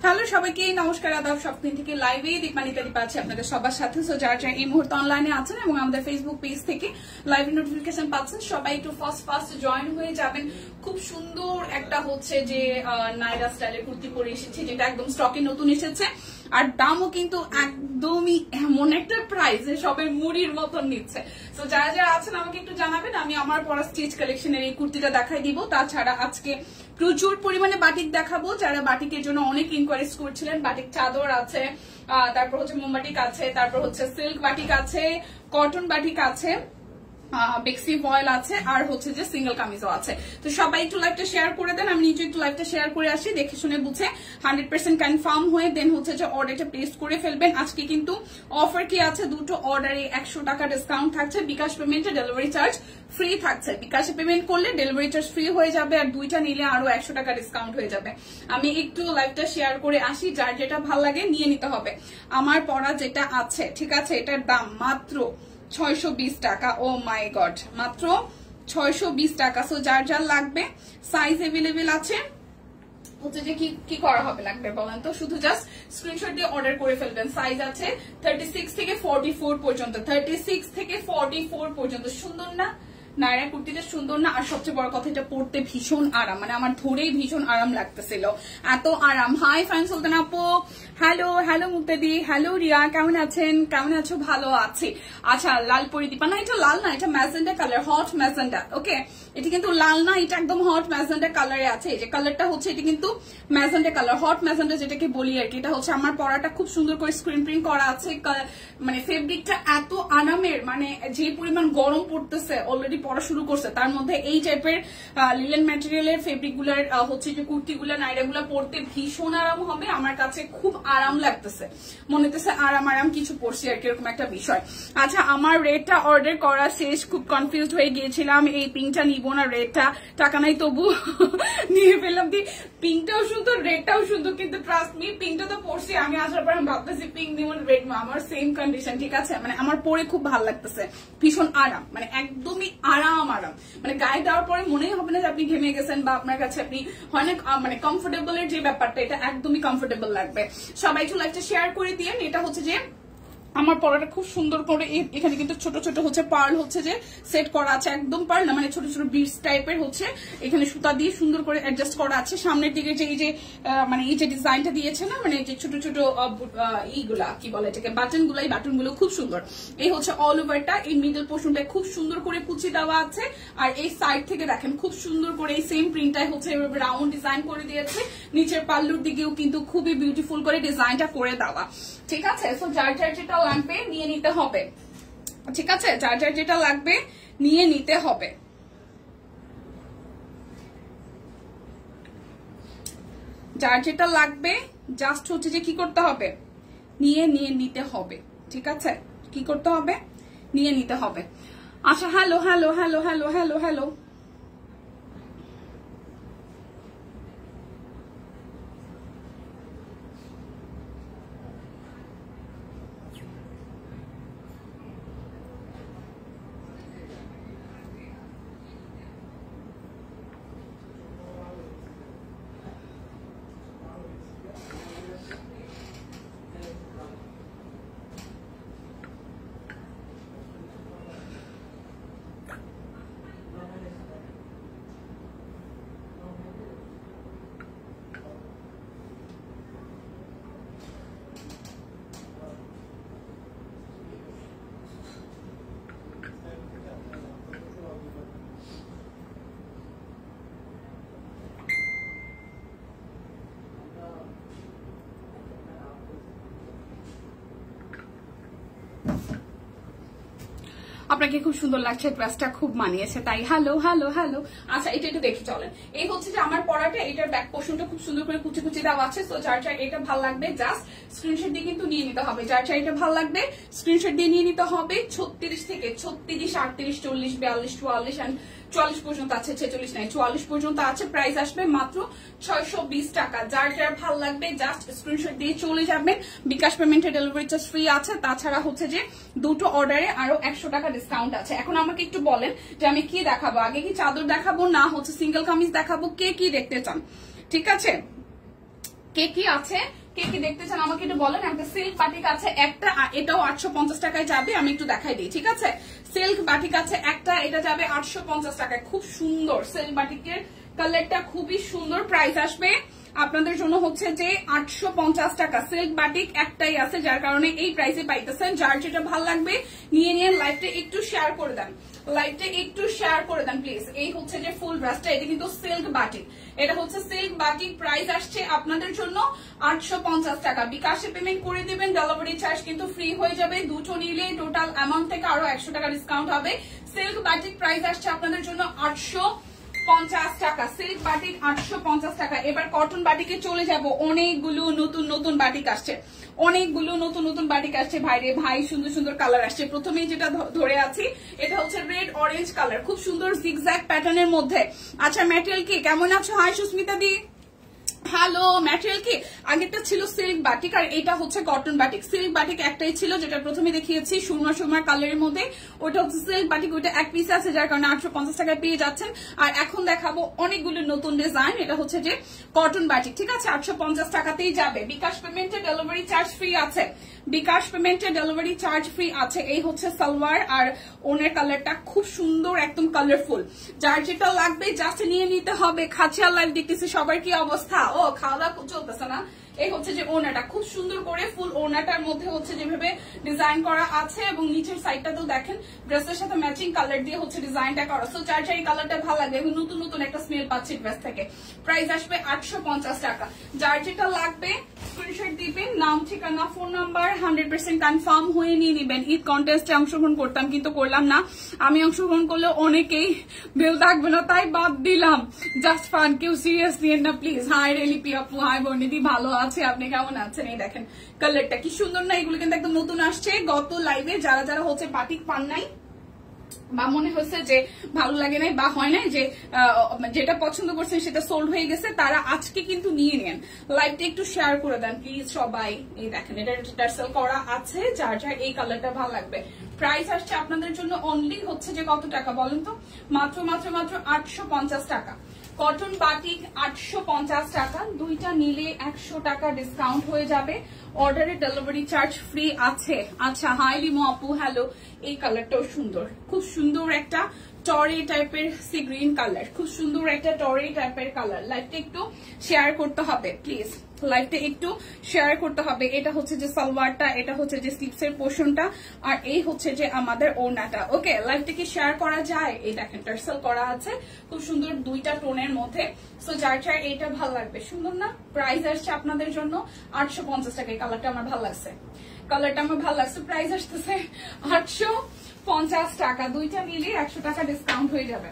Hello সবাইকে নমস্কার আদাব সবদিন থেকে লাইভে দীপানিতারি পাচ্ছে আপনাদের সবার সাথে। সো যারা যারা এই মুহূর্তে অনলাইনে আছেন এবং আমাদের ফেসবুক পেজ থেকে লাইভ নোটিফিকেশন পাচ্ছেন সবাই একটু ফার্স্ট জয়েন হয়ে যাবেন। খুব সুন্দর একটা হচ্ছে যে নাইরা স্টাইলের কুর্তি পরে এসেছে, যেটা একদম স্টকে নতুন এসেছে আর দামও কিন্তু একদমই এমন একটা প্রাইস সবাই মুড়ির মতন নিচ্ছে। তো যারা যারা আছেন আমাকে একটু জানাবেন, আমি আমার পরা স্টিচ কালেকশনের এই কুর্তিটা দেখাই দিব। তাছাড়া আজকে প্রচুর পরিমাণে বাটিক দেখাবো, যারা বাটিকের জন্য অনেক ইনকোয়ারিজ করছিলেন। বাটিক চাদর আছে, তারপর হচ্ছে মোমবাটিক আছে, তারপর হচ্ছে সিল্ক বাটিক আছে, কটন বাটিক আছে, বেক্সি ফয়েল আছে, আর হচ্ছে যে সিঙ্গেল কামিজও আছে। তো সবাই একটু লাইভটা শেয়ার করে দেন, আমি নিজে একটু লাইভটা শেয়ার করে আসি, দেখে শুনে বুঝে 100% কনফার্ম হয়ে দেন হচ্ছে যে অর্ডারটা প্লেস করে ফেলবেন। আজকে কিন্তু অফার কি আছে, দুটো অর্ডারে 100 টাকা ডিসকাউন্ট থাকছে, বিকাশ পেমেন্টে ডেলিভারি চার্জ ফ্রি থাকছে। বিকাশে পেমেন্ট করলে ডেলিভারি চার্জ ফ্রি হয়ে যাবে, আর দুইটা নিলে আরো 100 টাকা ডিসকাউন্ট হয়ে যাবে। আমি একটু লাইভটা শেয়ার করে আসি, যার যেটা ভালো লাগে নিয়ে নিতে হবে। আমার পড়া যেটা আছে, ঠিক আছে, এটার দাম মাত্র 620 টাকা। ও মাই গড, মাত্র 620 টাকা। সো যার যার লাগবে, সাইজ এভেলেবেল আছে, হচ্ছে যে কি করা হবে লাগবে বলেন তো, শুধু জাস্ট স্ক্রিনশট দিয়ে অর্ডার করে ফেলবেন। সাইজ আছে 36 থেকে 44 পর্যন্ত, 36 থেকে 44 পর্যন্ত। সুন্দর না নায়রা কুর্তিটা, সুন্দর না? আর সবচেয়ে বড় কথা, এটা পরতে ভীষণ আরাম, মানে আমার ধরেই ভীষণ আরাম লাগতেছিল, এত আরাম। হাই ফাইন সুলতান আপু, হ্যালো মুক্তাদি, হ্যালো রিয়া, কেমন আছেন? কেমন আছো? ভালো আছি। আচ্ছা, লাল পরি দিপা না, এটা লাল না, এটা ম্যাজেন্ডা কালার, হট ম্যাজেন্ডা। ওকে, এটা কিন্তু লাল না, এটা একদম হট ম্যাজেন্ডা কালারে আছে। এই যে কালারটা হচ্ছে, এটা কিন্তু ম্যাজেন্ডা কালার, হট ম্যাজেন্ডা যেটাকে বলি আর কি। এটা হচ্ছে আমার পরাটা খুব সুন্দর করে স্ক্রিন প্রিন্ট করা আছে, মানে ফেব্রিকটা এত আরামের, মানে যে পরিমাণ গরম পড়তেছে, অলরেডি পড়া শুরু করছে, তার মধ্যে এই টাইপের লিলেন ম্যাটেরিয়ালের ফেব্রিক গুলার হচ্ছে যে কুর্তিগুলা নাইরাগুলা পরতে ভীষণ আরাম হবে। আমার কাছে খুব আরাম লাগতেছে, মনে হতেছে আরাম কিছু পরছি আর কি, এরকম একটা বিষয়। আচ্ছা, আমার রেডটা অর্ডার করা শেষ, খুব কনফিউজড হয়ে গিয়েছিলাম, এই পিঙ্কটা নিব না, রেডটা টাকা নাই তবু নিয়ে ফেললাম। পিঙ্কটাও সুন্দর, রেডটাও সুন্দর, কিন্তু ট্রাস্ট মি পিঙ্কটা তো পরছি, আমি আসার পর আমি ভাবতেছি পিঙ্ক নিব রেড, আমার সেম কন্ডিশন, ঠিক আছে। মানে আমার পরে খুব ভালো লাগতেছে, ভীষণ আরাম, মানে একদমই আরাম, মানে গায়ে দেওয়ার পরে মনেই হবে না যে আপনি ঘেমে গেছেন, বা আপনার কাছে আপনি হয় না মানে কমফোর্টেবল এর যে ব্যাপারটা, এটা একদমই কমফোর্টেবল লাগবে। সবাই একটু লাইভটা শেয়ার করে দিয়ে। এটা হচ্ছে যে আমার পরাটা খুব সুন্দর করে, এখানে কিন্তু ছোট ছোট হচ্ছে পার্ল হচ্ছে যে সেট করা আছে, একদম পার্ল না, মানে ছোট ছোট বিটস টাইপের হচ্ছে এখানে সুতা দিয়ে সুন্দর করে অ্যাডজাস্ট করা আছে। সামনের দিকে যে এই যে মানে এই যে ডিজাইনটা দিয়েছে না, মানে যে ছোট ছোট এইগুলা কি বলে এটাকে, বাটন গুলো, এই বাটন গুলো খুব সুন্দর। এই হচ্ছে অল ওভারটা, এই মিডল পোর্শনটা খুব সুন্দর করে কুচি দেওয়া আছে, আর এই সাইড থেকে দেখেন খুব সুন্দর করে এই সেম প্রিন্টটাই হচ্ছে রাউন্ড ডিজাইন করে দিয়েছে। নিচের পাল্লুর দিকেও কিন্তু খুবই বিউটিফুল করে ডিজাইনটা করে দেওয়া, ঠিক আছে। সো যার যার যেটা লাগবে নিয়ে নিতে হবে, ঠিক আছে, যার যার যেটা লাগবে নিয়ে নিতে হবে। যার যেটা লাগবে জাস্ট হচ্ছে যে কি করতে হবে, নিয়ে নিতে হবে, ঠিক আছে। কি করতে হবে, নিয়ে নিতে হবে। আচ্ছা, হ্যালো, আপনাকে খুব সুন্দর লাগছে, ড্রেসটা খুব মানিয়েছে, তাই হ্যালো। আচ্ছা, এটা একটু দেখে চলেন। এই হচ্ছে যে আমার পরাটা, এটার ব্যাক পোর্শনটা খুব সুন্দর করে কুচি দেওয়া আছে। তো যার যার এটা ভালো লাগবে জাস্ট স্ক্রিনশট দিয়ে কিন্তু নিয়ে নিতে হবে। যার যার এটা ভালো লাগবে স্ক্রিনশট দিয়ে নিয়ে নিতে হবে। 36 থেকে 36, 38, 40, 42, 44 এন্ড 44 পর্যন্ত আছে, 46 নাই 44 পর্যন্ত আছে। প্রাইস আসবে মাত্র 620 টাকা। যার যার ভালো লাগবে জাস্ট স্ক্রিনশট দিয়ে চলে যাবেন। বিকাশ পেমেন্টে ডেলিভারি চার্জ ফ্রি আছে। তাছাড়া হচ্ছে যে দুটো অর্ডারে আরো 100 টাকা ডিসকাউন্ট আছে। এখন আমাকে একটু বলেন যে আমি কি দেখাবো, আগে কি চাদর দেখাবো না হচ্ছে সিঙ্গেল কামিজ দেখাবো, কে কি দেখতে চান? ঠিক আছে, কে কি আছে, কে কি দেখতে চান আমাকে একটু বলেন। একটা সিল্ক বাটিক আছে একটা, এটাও 850 টাকায় যাবে, আমি একটু দেখাই দিই, ঠিক আছে। সিল্ক বাটিক আছে একটা, এটা যাবে 850 টাকায়, খুব সুন্দর সিল্ক বাটিকের কালারটা খুবই সুন্দর। প্রাইস আসবে আপনাদের জন্য হচ্ছে যে 850 টাকা। সিল্ক বাটিক একটাই আছে, যার কারণে এই প্রাইসে পাইতেছেন। যার যেটা ভালো লাগবে নিয়ে নিয়ে লাইভটা একটু শেয়ার করে দেন, লাইভটা একটু শেয়ার করে দেন প্লিজ। এই হচ্ছে যে ফুল ড্রেসটা, এটা কিন্তু সিল্ক বাটিক, এটা হচ্ছে সিল্ক বাটিক। প্রাইস আসছে আপনাদের জন্য 850 টাকা। বিকাশে পেমেন্ট করে দিবেন, ডেলিভারি চার্জ কিন্তু ফ্রি হয়ে যাবে। দুটো নিলে টোটাল অ্যামাউন্ট থেকে আরো 100 টাকা ডিসকাউন্ট হবে। সিল্ক বাটিক প্রাইস আসছে আপনাদের জন্য 850 টাকা। সিল্ক বাটিক 850 টাকা। এবার কটন বাটিকে চলে যাব। অনেকগুলো নতুন নতুন বাটিক আসছে, অনেকগুলো নতুন নতুন বাটিক আসছে ভাইরে ভাই, সুন্দর সুন্দর কালার আসছে। প্রথমেই যেটা ধরে আছি এটা হচ্ছে রেড অরেঞ্জ কালার, খুব সুন্দর জিগজ্যাগ প্যাটার্নের মধ্যে। আচ্ছা ম্যাটেরিয়াল কি কেমন আছো? হাই সুস্মিতা দি, হ্যালো। ম্যাটেরিয়াল কি আগেরটা ছিল সিল্ক বাটিক আর এটা হচ্ছে কটন বাটিক। সিল্ক বাটিক একটাই ছিল যেটা প্রথমে দেখিয়েছি সুরমা সুরমা কালারের মধ্যে, ওটা হচ্ছে সিল্ক বাটিক, ওইটা এক পিস আছে যার কারণে 850 টাকায় পেয়ে যাচ্ছেন। আর এখন দেখাবো অনেকগুলো নতুন ডিজাইন, এটা হচ্ছে যে কটন বাটিক, ঠিক আছে। 850 টাকাতেই যাবে। বিকাশ পেমেন্টে ডেলিভারি চার্জ ফ্রি আছে, বিকাশ পেমেন্টে ডেলিভারি চার্জ ফ্রি আছে। এই হচ্ছে সালোয়ার আর ওনের কালারটা খুব সুন্দর, একদম কালারফুল। যার যেটা লাগবে জাস্ট নিয়ে নিতে হবে। খাঁচিয়া লাইভ দেখতেছি সবার কি অবস্থা? ও খাওয়া দাওয়া চলতেছে না। এই হচ্ছে যে ওনাটা খুব সুন্দর করে ফুল ওনাটার মধ্যে হচ্ছে যেভাবে ডিজাইন করা আছে এবং নিচের সাইডটাতেও দেখেন ড্রেসের সাথে ম্যাচিং কালার দিয়ে হচ্ছে ডিজাইনটা করা। সো যার এই কালারটা ভালো লাগবে এবং নতুন নতুন একটা স্মেল পাচ্ছি ড্রেস থেকে। প্রাইস আসবে 850 টাকা। যার যেটা লাগবে স্ক্রিনশট দিবেন, নাম ঠিকানা ফোন নাম্বার 100% কনফার্ম হয়ে নিয়ে নিবেন। ঈদ কন্টেস্টে অংশগ্রহণ করতাম কিন্তু করলাম না, আমি অংশগ্রহণ করলে অনেকেই বেল থাকবে না তাই বাদ দিলাম। জাস্ট ফান, কেউ সিরিয়াস নিয়েন না প্লিজ। হাই রেলিপি আপু, হাই বর্ণিদি, ভালো আছে, আপনি কেমন আছেন? এই দেখেন কালারটা কি সুন্দর না? এগুলো কিন্তু একদম নতুন আসছে। গত লাইভে যারা যারা হচ্ছে বাটিক পান নাই বা মনে হচ্ছে যে ভালো লাগে নাই বা হয় নাই, যে যেটা পছন্দ করছেন সেটা সোল্ড হয়ে গেছে, তারা আজকে কিন্তু নিয়ে নেন। লাইভটা একটু শেয়ার করে দেন প্লিজ সবাই। এই দেখেন এটা টার্সেল করা আছে, যার যার এই কালারটা ভালো লাগবে। প্রাইস আসছে আপনাদের জন্য অনলি হচ্ছে যে কত টাকা বলেন তো? মাত্র মাত্র মাত্র 850 টাকা। কটন বাটিক 850 টাকা, দুইটা নিলে 100 টাকা ডিসকাউন্ট হয়ে যাবে। অর্ডারে ডেলিভারি চার্জ ফ্রি আছে। আচ্ছা হাই লিমো আপু, হ্যালো। এই কালারটাও সুন্দর, খুব সুন্দর একটা টরে টাইপের সি গ্রিন কালার, খুব সুন্দর একটা টরে টাইপের কালার। লাইভটা একটু শেয়ার করতে হবে প্লিজ, লাইভটা একটু শেয়ার করতে হবে। এটা হচ্ছে যে সালোয়ারটা, এটা হচ্ছে যে স্লিভসের পোর্শনটা, আর এই হচ্ছে যে আমাদের ওড়নাটা। ওকে, লাইভটা কি শেয়ার করা যায়? এই দেখেন টার্সেল করা আছে খুব সুন্দর দুইটা টোনের মধ্যে। সো যার যার এইটা ভালো লাগবে, সুন্দর না? প্রাইস আসছে আপনাদের জন্য 850 টাকা। কালারটা আমার ভালো লাগছে, কালারটা আমার ভালো লাগছে। প্রাইস আসতেছে 850 টাকা, দুইটা মিলে 100 টাকা ডিসকাউন্ট হয়ে যাবে।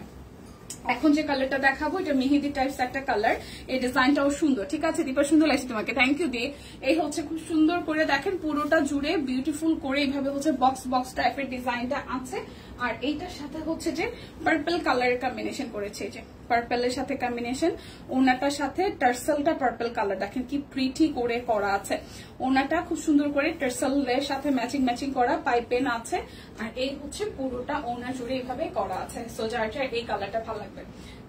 এখন যে কালারটা দেখাবো এটা মেহেদি টাইপস একটা কালার, এই ডিজাইনটাও সুন্দর, ঠিক আছে দীপা? সুন্দর লাগছে তোমাকে, থ্যাংক ইউ ডে। এই হচ্ছে খুব সুন্দর করে দেখেন পুরোটা জুড়ে বিউটিফুল করে এইভাবে হচ্ছে বক্স বক্স টাইপের ডিজাইনটা আছে। আর এইটার সাথে হচ্ছে যে পার্পল কালারের কম্বিনেশন করেছে, এই যে পার্পলের সাথে কম্বিনেশন। ওনাটার সাথে টার্সেলটা পার্পল কালার, দেখেন কি প্রিটি করে করা আছে। ওনাটা খুব সুন্দর করে টার্সেলের সাথে ম্যাচিং ম্যাচিং করা, পাইপেন আছে। আর এই হচ্ছে পুরোটা ওনা জুড়ে এইভাবে করা আছে। সো যার যার এই কালারটা ভালো লাগবে,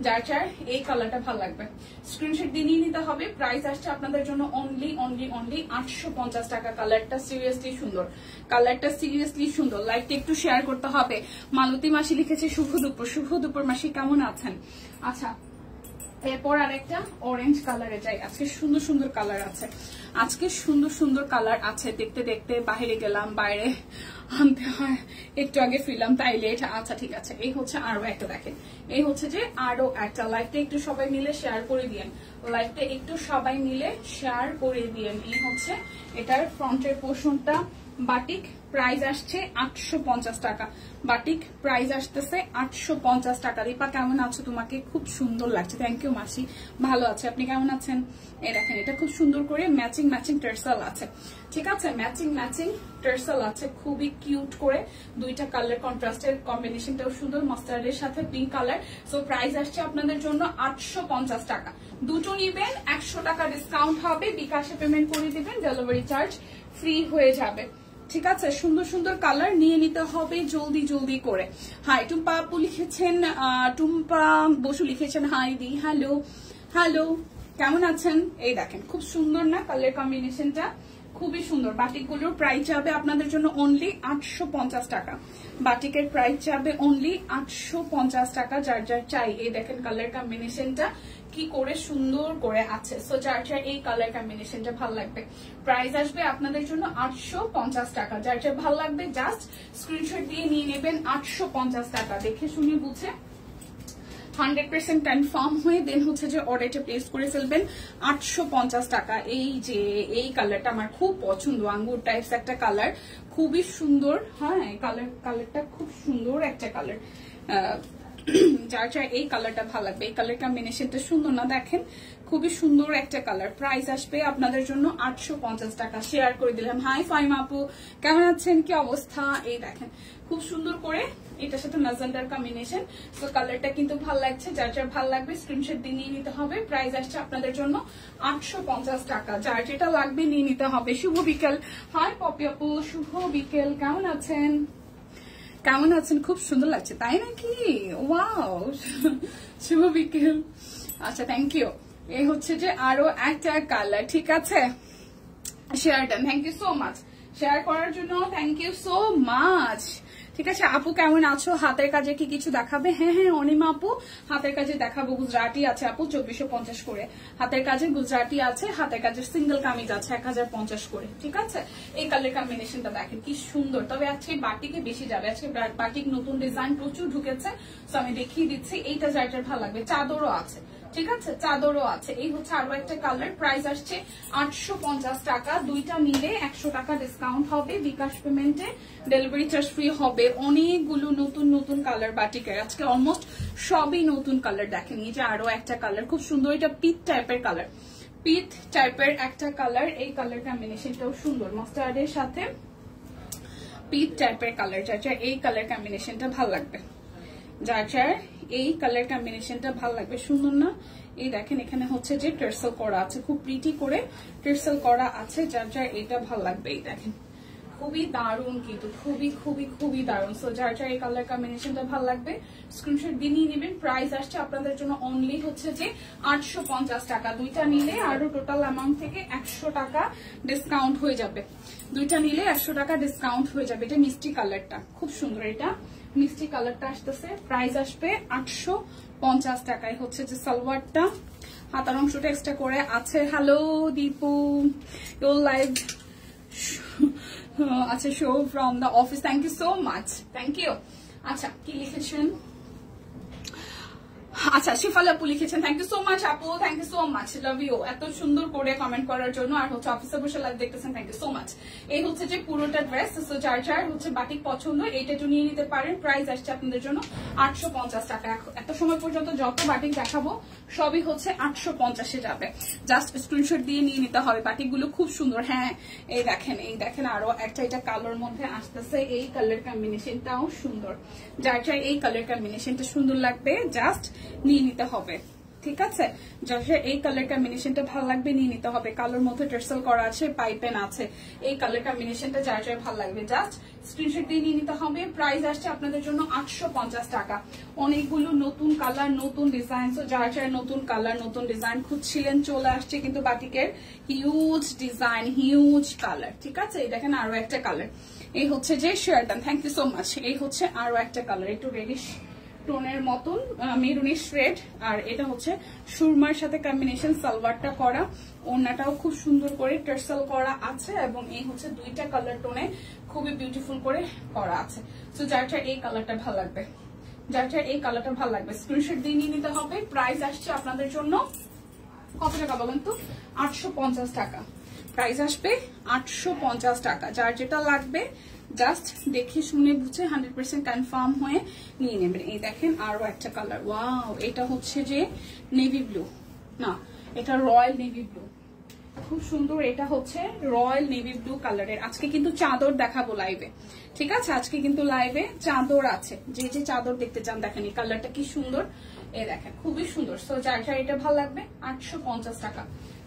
যার যার এই কালারটা ভালো লাগবে স্ক্রিনশট দিয়ে নিয়ে নিতে হবে। প্রাইস আসছে আপনাদের জন্য অনলি অনলি অনলি 850 টাকা। কালারটা সিরিয়াসলি সুন্দর, কালারটা সিরিয়াসলি সুন্দর। লাইভটা একটু শেয়ার করতে হবে। মালতী মাসি লিখেছে শুভ দুপুর, শুভ দুপুর মাসি, কেমন আছেন? আচ্ছা এরপর আরেকটা অরেঞ্জ কালারে যাই। আজকে সুন্দর সুন্দর কালার আছে, আজকে সুন্দর সুন্দর কালার আছে। দেখতে দেখতে বাইরে গেলাম, বাইরে আনতে হয়, একটু আগে ফিরলাম তাই লেট। আচ্ছা ঠিক আছে, এই হচ্ছে আরো একটা, দেখেন এই হচ্ছে যে আরো একটা। লাইভটা একটু সবাই মিলে শেয়ার করে দিয়েন, লাইভটা একটু সবাই মিলে শেয়ার করে দিয়েন। এই হচ্ছে এটার ফ্রন্টের পোর্শনটা বাটিক, প্রাইস আসছে 850 টাকা। বাটিক প্রাইস আসতেছে 850 টাকা। দীপা কেমন আছো? তোমাকে খুব সুন্দর লাগছে, থ্যাংক ইউ মাসি, ভালো আছে, আপনি কেমন আছেন? এই দেখেন এটা খুব সুন্দর করে ম্যাচিং ম্যাচিং টার্সেল আছে, ঠিক আছে? ম্যাচিং ম্যাচিং টার্সেল আছে, খুবই কিউট করে দুইটা কালার কন্ট্রাস্টের কম্বিনেশনটাও সুন্দর, মাস্টার্ডের সাথে পিঙ্ক কালার। সো প্রাইস আসছে আপনাদের জন্য 850 টাকা। দুটো নিবেন 100 টাকা ডিসকাউন্ট হবে। বিকাশে পেমেন্ট করে দিবেন, ডেলিভারি চার্জ ফ্রি হয়ে যাবে, ঠিক আছে? সুন্দর সুন্দর কালার নিয়ে নিতে হবে জলদি জলদি করে। হাই টুম্পা আপু লিখেছেন, টুম্পা বসু লিখেছেন হাই দি, হ্যালো হ্যালো। কেমন আছেন? এই দেখেন খুব সুন্দর না কালার কম্বিনেশনটা, খুবই সুন্দর। বাটিকগুলোর প্রাইস যাবে আপনাদের জন্য অনলি 850 টাকা। বাটিকের প্রাইস যাবে অনলি 850 টাকা। যার যার চাই এই দেখেন কালার কম্বিনেশনটা কি করে সুন্দর করে আছে। সো যার যার এই কালার কম্বিনেশনটা ভালো লাগবে, প্রাইস আসবে আপনাদের জন্য 850 টাকা। যার যার ভালো লাগবে জাস্ট স্ক্রিনশট দিয়ে নিয়ে নেবেন 850 টাকা। দেখে শুনে বুঝে 100% কনফার্ম হয়ে দেন হচ্ছে যে অর্ডারটা প্লেস করে ফেলবেন। 850 টাকা। এই যে এই কালারটা আমার খুব পছন্দ, আঙ্গুর টাইপস একটা কালার, খুবই সুন্দর। হ্যাঁ কালারটা খুব সুন্দর একটা কালার। যার যার এই কালারটা ভালো লাগবে, এই কালার কম্বিনেশনটা সুন্দর না? দেখেন খুবই সুন্দর একটা কালার। প্রাইস আসবে আপনাদের জন্য 850 টাকা। শেয়ার করে দিলাম। হাই ফাইমা আপু, কেমন আছেন? কি অবস্থা? এই দেখেন খুব সুন্দর করে এটার সাথে ম্যাজেন্ডার কম্বিনেশন। তো কালারটা কিন্তু ভালো লাগছে। যার যার ভালো লাগবে স্ক্রিনশট দিয়ে নিয়ে নিতে হবে। প্রাইস আসছে আপনাদের জন্য 850 টাকা। যার যেটা লাগবে নিয়ে নিতে হবে। শুভ বিকেল। হাই পপি আপু, শুভ বিকেল। কেমন আছেন? কেমন আছেন? খুব সুন্দর লাগছে তাই নাকি? ওয়াও, শুভ বিকেল। আচ্ছা থ্যাংক ইউ। এই হচ্ছে যে আরো একটা কালার, ঠিক আছে? Share done, thank you so much share করার জন্য, থ্যাংক ইউ সো মাচ। ঠিক আছে আপু, কেমন আছো? হাতের কাজে কি কিছু দেখাবে? হ্যাঁ হ্যাঁ অনিমা আপু, হাতের কাজে দেখাবো। গুজরাটি আছে আপু 2450 করে। হাতের কাজে গুজরাটি আছে, হাতের কাজের সিঙ্গেল কামিজ আছে 1050 করে। ঠিক আছে, এই কালার কম্বিনেশনটা দেখেন কি সুন্দর। তবে আজকে বাটিকে বেশি যাবে, আজকে বাটিক নতুন ডিজাইন প্রচুর ঢুকেছে। তো আমি দেখিয়ে দিচ্ছি। এইটা যার যার ভালো লাগবে। চাদরও আছে, ঠিক আছে, চাদরও আছে। এই হচ্ছে আরো একটা কালার। প্রাইস আসছে 850 টাকা। দুইটা মিলে 100 টাকা ডিসকাউন্ট হবে বিকাশ পেমেন্টে। ডেলিভারি চার্জ ফ্রি হবে। অনেকগুলো নতুন নতুন কালার বাটিকের, আজকে অলমোস্ট সবই নতুন কালার। দেখেন এই যে আরো একটা কালার খুব সুন্দর, এটা পিট টাইপের কালার, পিট টাইপের একটা কালার। এই কালার কম্বিনেশনটাও সুন্দর, মাস্টার্ডের সাথে পিট টাইপের কালার। যার যার এই কালার কম্বিনেশনটা ভালো লাগবে, যার যার এই কালার কম্বিনেশনটা ভালো লাগবে, সুন্দর না? এই দেখেন এখানে হচ্ছে যে টার্সেল করা আছে, খুব প্রিটি করে টার্সেল করা আছে। যার যার এটা ভালো লাগবে, এই দেখেন খুবই দারুণ, কিন্তু খুবই খুবই খুবই দারুণ। সো যার যার এই কালার কম্বিনেশনটা ভালো লাগবে স্ক্রিনশট দিয়ে নিয়ে নেবেন। প্রাইস আসছে আপনাদের জন্য অনলি হচ্ছে যে 850 টাকা। দুইটা নিলে আরো টোটাল অ্যামাউন্ট থেকে 100 টাকা ডিসকাউন্ট হয়ে যাবে। দুইটা নিলে 100 টাকা ডিসকাউন্ট হয়ে যাবে। এটা মিষ্টি কালারটা খুব সুন্দর, এটা মিষ্টি কালারটা আসতেছে। প্রাইস আসবে 850 টাকায়। হচ্ছে যে সালোয়ারটা, হাতার অংশটা এক্সট্রা করে আছে। হ্যালো দীপু, ইউর লাইভ আচ্ছা show from the office, thank you so much, thank you. আচ্ছা কি লিখেছেন? আচ্ছা শিফাল আপু লিখেছেন, থ্যাংক ইউ সো মাচ আপু, thank you so much, love you এত সুন্দর করে কমেন্ট করার জন্য। আর হচ্ছে অফিসে বসে লাইভ দেখতেছেন, থ্যাংক ইউ সো মাচ। এই হচ্ছে যে পুরোটা ড্রেস। সো যার যার হচ্ছে বাটিক পছন্দ এইটা একটু নিয়ে নিতে পারেন। প্রাইস আসছে আপনাদের জন্য 850 টাকা। এত সময় পর্যন্ত যত বাটিক দেখাবো সবই হচ্ছে 850-এ যাবে। জাস্ট স্ক্রিনশট দিয়ে নিয়ে নিতে হবে। বাটিকগুলো খুব সুন্দর। হ্যাঁ এই দেখেন, এই দেখেন আরো একটা, এটা কালোর মধ্যে আসতেছে। এই কালার কম্বিনেশনটাও সুন্দর। যার যার এই কালার কম্বিনেশনটা সুন্দর লাগবে জাস্ট নিয়ে নিতে হবে, ঠিক আছে? যার এই কালার কম্বিনেশনটা ভালো লাগবে নিয়ে নিতে হবে। কালোর মধ্যে টার্সেল করা আছে, পাইপেন আছে। এই কালার কম্বিনেশনটা যার যার ভালো লাগবে জাস্ট স্ক্রিনশট দিয়ে নিয়ে নিতে হবে। প্রাইস আসছে আপনাদের জন্য 850 টাকা। অনেকগুলো নতুন কালার, নতুন ডিজাইন। তো যার যার নতুন কালার, নতুন ডিজাইন খুঁজছিলেন চলে আসছে কিন্তু বাটিকের হিউজ ডিজাইন, হিউজ কালার, ঠিক আছে? এই দেখেন আরো একটা কালার। এই হচ্ছে যে শেয়ারডান, থ্যাংক ইউ সো মাচ। এই হচ্ছে আরো একটা কালার, একটু রেডিশ টোনের মতন, মেরুনিশ রেড। আর এটা হচ্ছে সুরমার সাথে কম্বিনেশন, সালোয়ারটা করা, ওড়নাটাও খুব সুন্দর করে টার্সেল করা আছে। এবং এই হচ্ছে দুইটা কালার টোনে খুবই বিউটিফুল করে করা আছে। তো যার যার এই কালারটা ভালো লাগবে, যার যার এই কালারটা ভালো লাগবে স্ক্রিনশট দিয়ে নিয়ে নিতে হবে। প্রাইস আসছে আপনাদের জন্য কত টাকা বলেন তো? 850 টাকা। প্রাইস আসবে 850 টাকা। যার যেটা লাগবে জাস্ট দেখে শুনে বুঝে 100% কনফার্ম হয়ে নিয়ে নেবেন। এই দেখেন আরো একটা কালার, ওয়াও, এটা হচ্ছে যে নেভি ব্লু, না এটা রয়্যাল নেভি ব্লু, খুব সুন্দর। এটা হচ্ছে রয়্যাল নেভি ব্লু কালারের। আজকে কিন্তু চাদর দেখাবো লাইভে, ঠিক আছে? আজকে কিন্তু লাইভে চাদর আছে। যে যে চাদর দেখতে চান দেখেন এই কালারটা কি সুন্দর, এই দেখেন খুবই সুন্দর। সো যার যার এটা ভালো লাগবে 850 টাকা।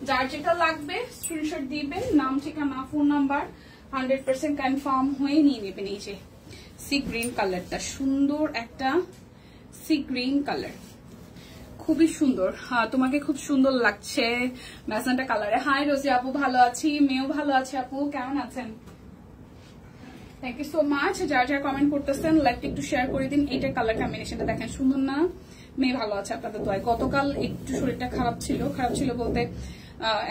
যার যেটা লাগবে স্ক্রিনশট দিবেন, নাম ঠিকানা ফোন নাম্বার 100% কনফার্ম হয়ে নিয়ে নেবেন। এই যে সি গ্রিন কালারটা সুন্দর, একটা সি গ্রিন কালার খুবই সুন্দর, তোমাকে খুব সুন্দর লাগছে ম্যাজেন্টা কালারে। হাই রোজি আপু, ভালো আছি। মেয়েও ভালো আছে আপু, কেমন আছেন? Thank you so much. যারা যারা কমেন্ট করতেছেন লাইকটা একটু শেয়ার করে দিন। এইটার কালার কম্বিনেশনটা দেখেন সুন্দর না? মেয়ে ভালো আছে আপনাদের দোয়ায়। গতকাল একটু শরীরটা খারাপ ছিল বলতে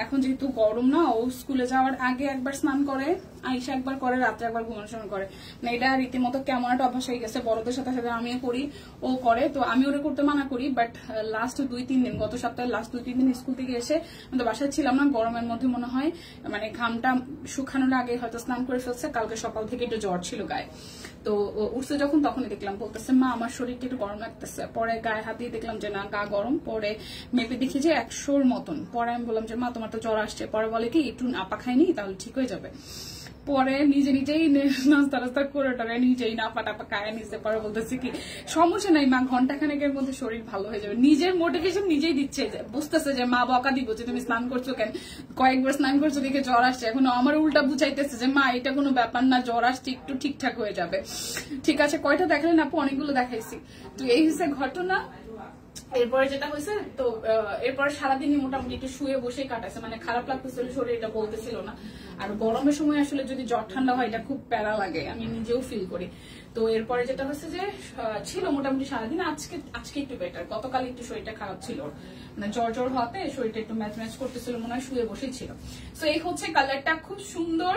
এখন যেহেতু গরম না, ও স্কুলে যাওয়ার আগে একবার স্নান করে, আইসা একবার করে, রাত্রে একবার ঘুমানোর সময় করে। মানে এটা রীতিমতো কেমন একটা অভ্যাস হয়ে গেছে, বড়দের সাথে সাথে আমিও করি, ও করে, তো আমি ওটা করতে মানা করি। বাট লাস্ট 2-3 দিন, গত সপ্তাহে লাস্ট 2-3 দিন স্কুল থেকে এসে আমি তো বাসায় ছিলাম না, গরমের মধ্যে মনে হয় মানে ঘামটা শুকানোর আগে হয়তো স্নান করে ফেলছে। কালকে সকাল থেকে একটু জ্বর ছিল গায়ে, তো উঠছে যখন তখনই দেখলাম বলতেছে মা আমার শরীরটা একটু গরম লাগতেছে। পরে গায়ে হাত দিয়ে দেখলাম যে না, গা গরম। পরে মেপে দেখি যে 100-র মতন। পরে আমি বললাম যে মা তোমার তো জ্বর আসছে। পরে বলে কি একটু আপা খাইনি তাহলে ঠিক হয়ে যাবে। পরে নিজেই নাস্তা রাস্তা করে টারে নিজেই না পাটাপা খায় নিতে। পরে বলতেছে কি সমস্যা নাই মা, ঘন্টাখানেকের মধ্যে শরীর ভালো হয়ে যাবে। নিজের মোটিভেশন নিজেই দিচ্ছে, বুঝতেছে যে মা বকা দিব যে তুমি স্নান করছো কেন, কয়েকবার স্নান করছো দেখে জ্বর আসছে। এখন আমার উল্টা বুঝাইতেছে যে মা এটা কোনো ব্যাপার না, জ্বর আসছে একটু ঠিকঠাক হয়ে যাবে। ঠিক আছে, কয়টা দেখালেন আপু? অনেকগুলো দেখাইছি। তো এই হচ্ছে ঘটনা। এরপরে যেটা হয়েছে, তো এরপরে সারাদিনই মোটামুটি একটু শুয়ে বসে কাটাছে, মানে খারাপ লাগতেছিল শরীর, এটা বলতেছিল না। আর গরমের সময় আসলে যদি জ্বর ঠান্ডা হয় এটা খুব প্যারা লাগে, আমি নিজেও ফিল করি। তো এরপরে যেটা হচ্ছে যে ছিল মোটামুটি সারাদিন, আজকে একটু বেটার। গতকাল একটু শরীরটা খারাপ ছিল, মানে জ্বর হওয়াতে শরীরটা একটু ম্যাচ করতেছিল, মনে হয় শুয়ে বসেই ছিল। তো এই হচ্ছে কালারটা, খুব সুন্দর।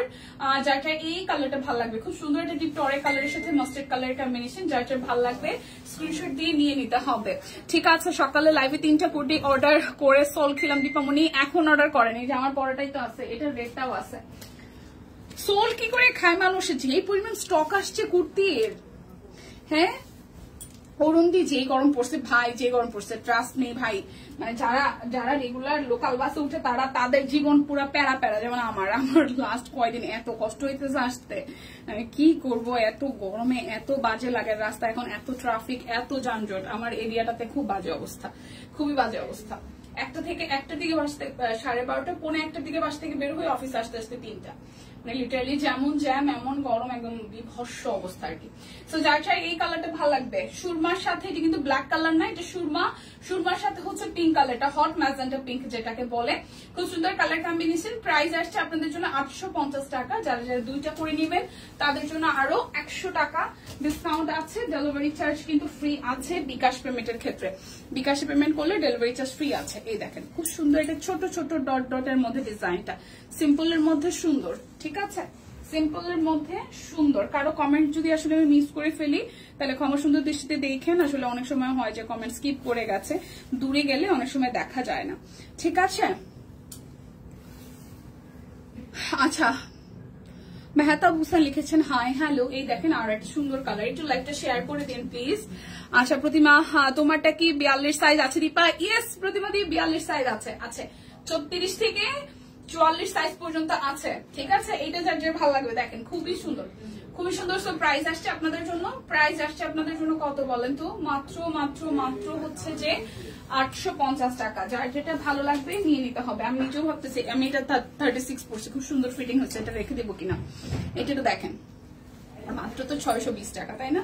যারটা এই কালারটা ভালো লাগবে, খুব সুন্দর। এটা ডিপ টরে কালারের সাথে মাস্টার্ড কালারের কম্বিনেশন, যারটা ভালো লাগবে স্ক্রিনশট দিয়ে নিয়ে নিতে হবে। ঠিক আছে, সকালে লাইভে 3টা কুর্তি অর্ডার করে সোল খিলাম দীপামণি, এখন অর্ডার করেনি। যে আমার পরাটাই তো আছে, এটার রেটটাও আছে। সোল কি করে খায় মানুষ, যেই পরিমাণ স্টক আসছে কুর্তির। হ্যাঁ অরুণদি, যে গরম পড়ছে ভাই, যে গরম পড়ছে, ট্রাস্ট নেই ভাই। মানে যারা রেগুলার লোকাল বাসে উঠে তাদের জীবন পুরো প্যারা। যেমন আমার লাস্ট কয়দিন এত কষ্ট হইতেছে আসতে, আমি কি করব, এত গরমে এত বাজে লাগে রাস্তা, এখন এত ট্রাফিক, এত যানজট। আমার এরিয়াটাতে খুব বাজে অবস্থা, খুবই বাজে অবস্থা। একটার দিকে বাসতে 12:30, 1:45 দিকে বাস থেকে বের হয়ে অফিস আসতে 3টা, মানে লিটারালি যেমন জ্যাম এমন গরম, একদম বিভৎস অবস্থা আর কি। তো যার চাই এই কালারটা ভালো লাগবে সুরমার সাথে, এটা কিন্তু ব্ল্যাক কালার না, এটা সুরমার সাথে হচ্ছে পিঙ্ক কালারটা, হট ম্যাজেন্টা পিঙ্ক যেটাকে বলে। খুব সুন্দর কালার কম্বিনেশন। প্রাইস আসছে আপনাদের জন্য 850 টাকা। যারা দুইটা করে নেবেন তাদের জন্য আরো 100 টাকা ডিসকাউন্ট আছে। ডেলিভারি চার্জ কিন্তু ফ্রি আছে বিকাশ পেমেন্টের ক্ষেত্রে। বিকাশে পেমেন্ট করলে ডেলিভারি চার্জ ফ্রি আছে। এই দেখেন খুব সুন্দর, এটা ছোট ছোট ডটের মধ্যে ডিজাইনটা, সিম্পলের মধ্যে সুন্দর। ঠিক আছে, সিম্পলের মধ্যে সুন্দর। কারো কমেন্ট যদি আসলে আমি মিস করে ফেলি তাহলে ক্ষমা সুন্দর দৃষ্টিতে দেখেন। আসলে অনেক সময় হয় যে কমেন্ট স্কিপ করে গেছে, দূরে গেলে অনেক সময় দেখা যায় না। ঠিক আছে, আচ্ছা মেহতাব হুসেন লিখেছেন হাই হ্যালো। এই দেখেন আর একটা সুন্দর কালার, একটু লাইকটা শেয়ার করে দিন প্লিজ। আচ্ছা প্রতিমা, তোমারটা কি 42 সাইজ আছে দীপা? ইয়েস প্রতিমা দিয়ে 42 সাইজ আছে, 34 থেকে 44 সাইজ পর্যন্ত আছে। ঠিক আছে, এইটা যার যার ভালো লাগবে দেখেন, খুবই সুন্দর, খুবই সুন্দর। সো প্রাইস আসছে আপনাদের জন্য কত বলেন তো? মাত্র হচ্ছে যে 850 টাকা। যার যেটা ভালো লাগবে নিয়ে নিতে হবে। আমি নিজেও ভাবতেছি, আমি এটা 36 পড়ছি, খুব সুন্দর ফিটিং হচ্ছে, এটা রেখে দেবো কিনা। এটা তো দেখেন মাত্র তো 620 টাকা, তাই না?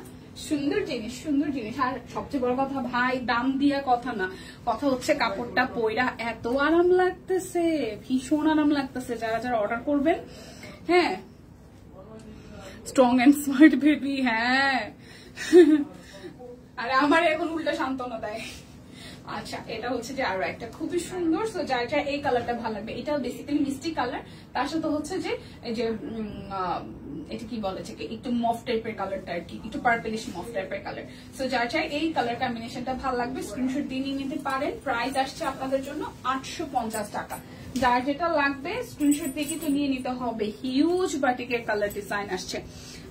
সুন্দর জিনিস। আর সবচেয়ে বড় কথা ভাই, দাম দিয়া কথা না, কথা হচ্ছে কাপড়টা পয়রা এত আরাম লাগতেছে, ভীষণ আরাম লাগতেছে। যারা অর্ডার করবেন, হ্যাঁ স্ট্রং এন্ড স্মার্ট বেবি, হ্যাঁ আর আমার এখন উল্টা সান্ত্বনা দেয়। আচ্ছা এটা হচ্ছে যে আরো একটা খুবই সুন্দর। সো যার এই কালারটা ভালো লাগবে, এটা বেসিক্যালি মিষ্টি কালার, তার সাথে হচ্ছে যে এই যে এটা কি বলে যে একটু মফ টাইপের কালারটা আর কি, একটু পার্পলিশ মফ টাইপের কালার। সো যার এই কালার কম্বিনেশনটা ভালো লাগবে স্ক্রিনশট দিয়ে নিয়ে নিতে পারেন। প্রাইস আসছে আপনাদের জন্য 850 টাকা। যার যেটা লাগবে স্ক্রিনশট দিয়ে কিন্তু নিয়ে নিতে হবে। হিউজ বাটিকের কালার ডিজাইন আসছে,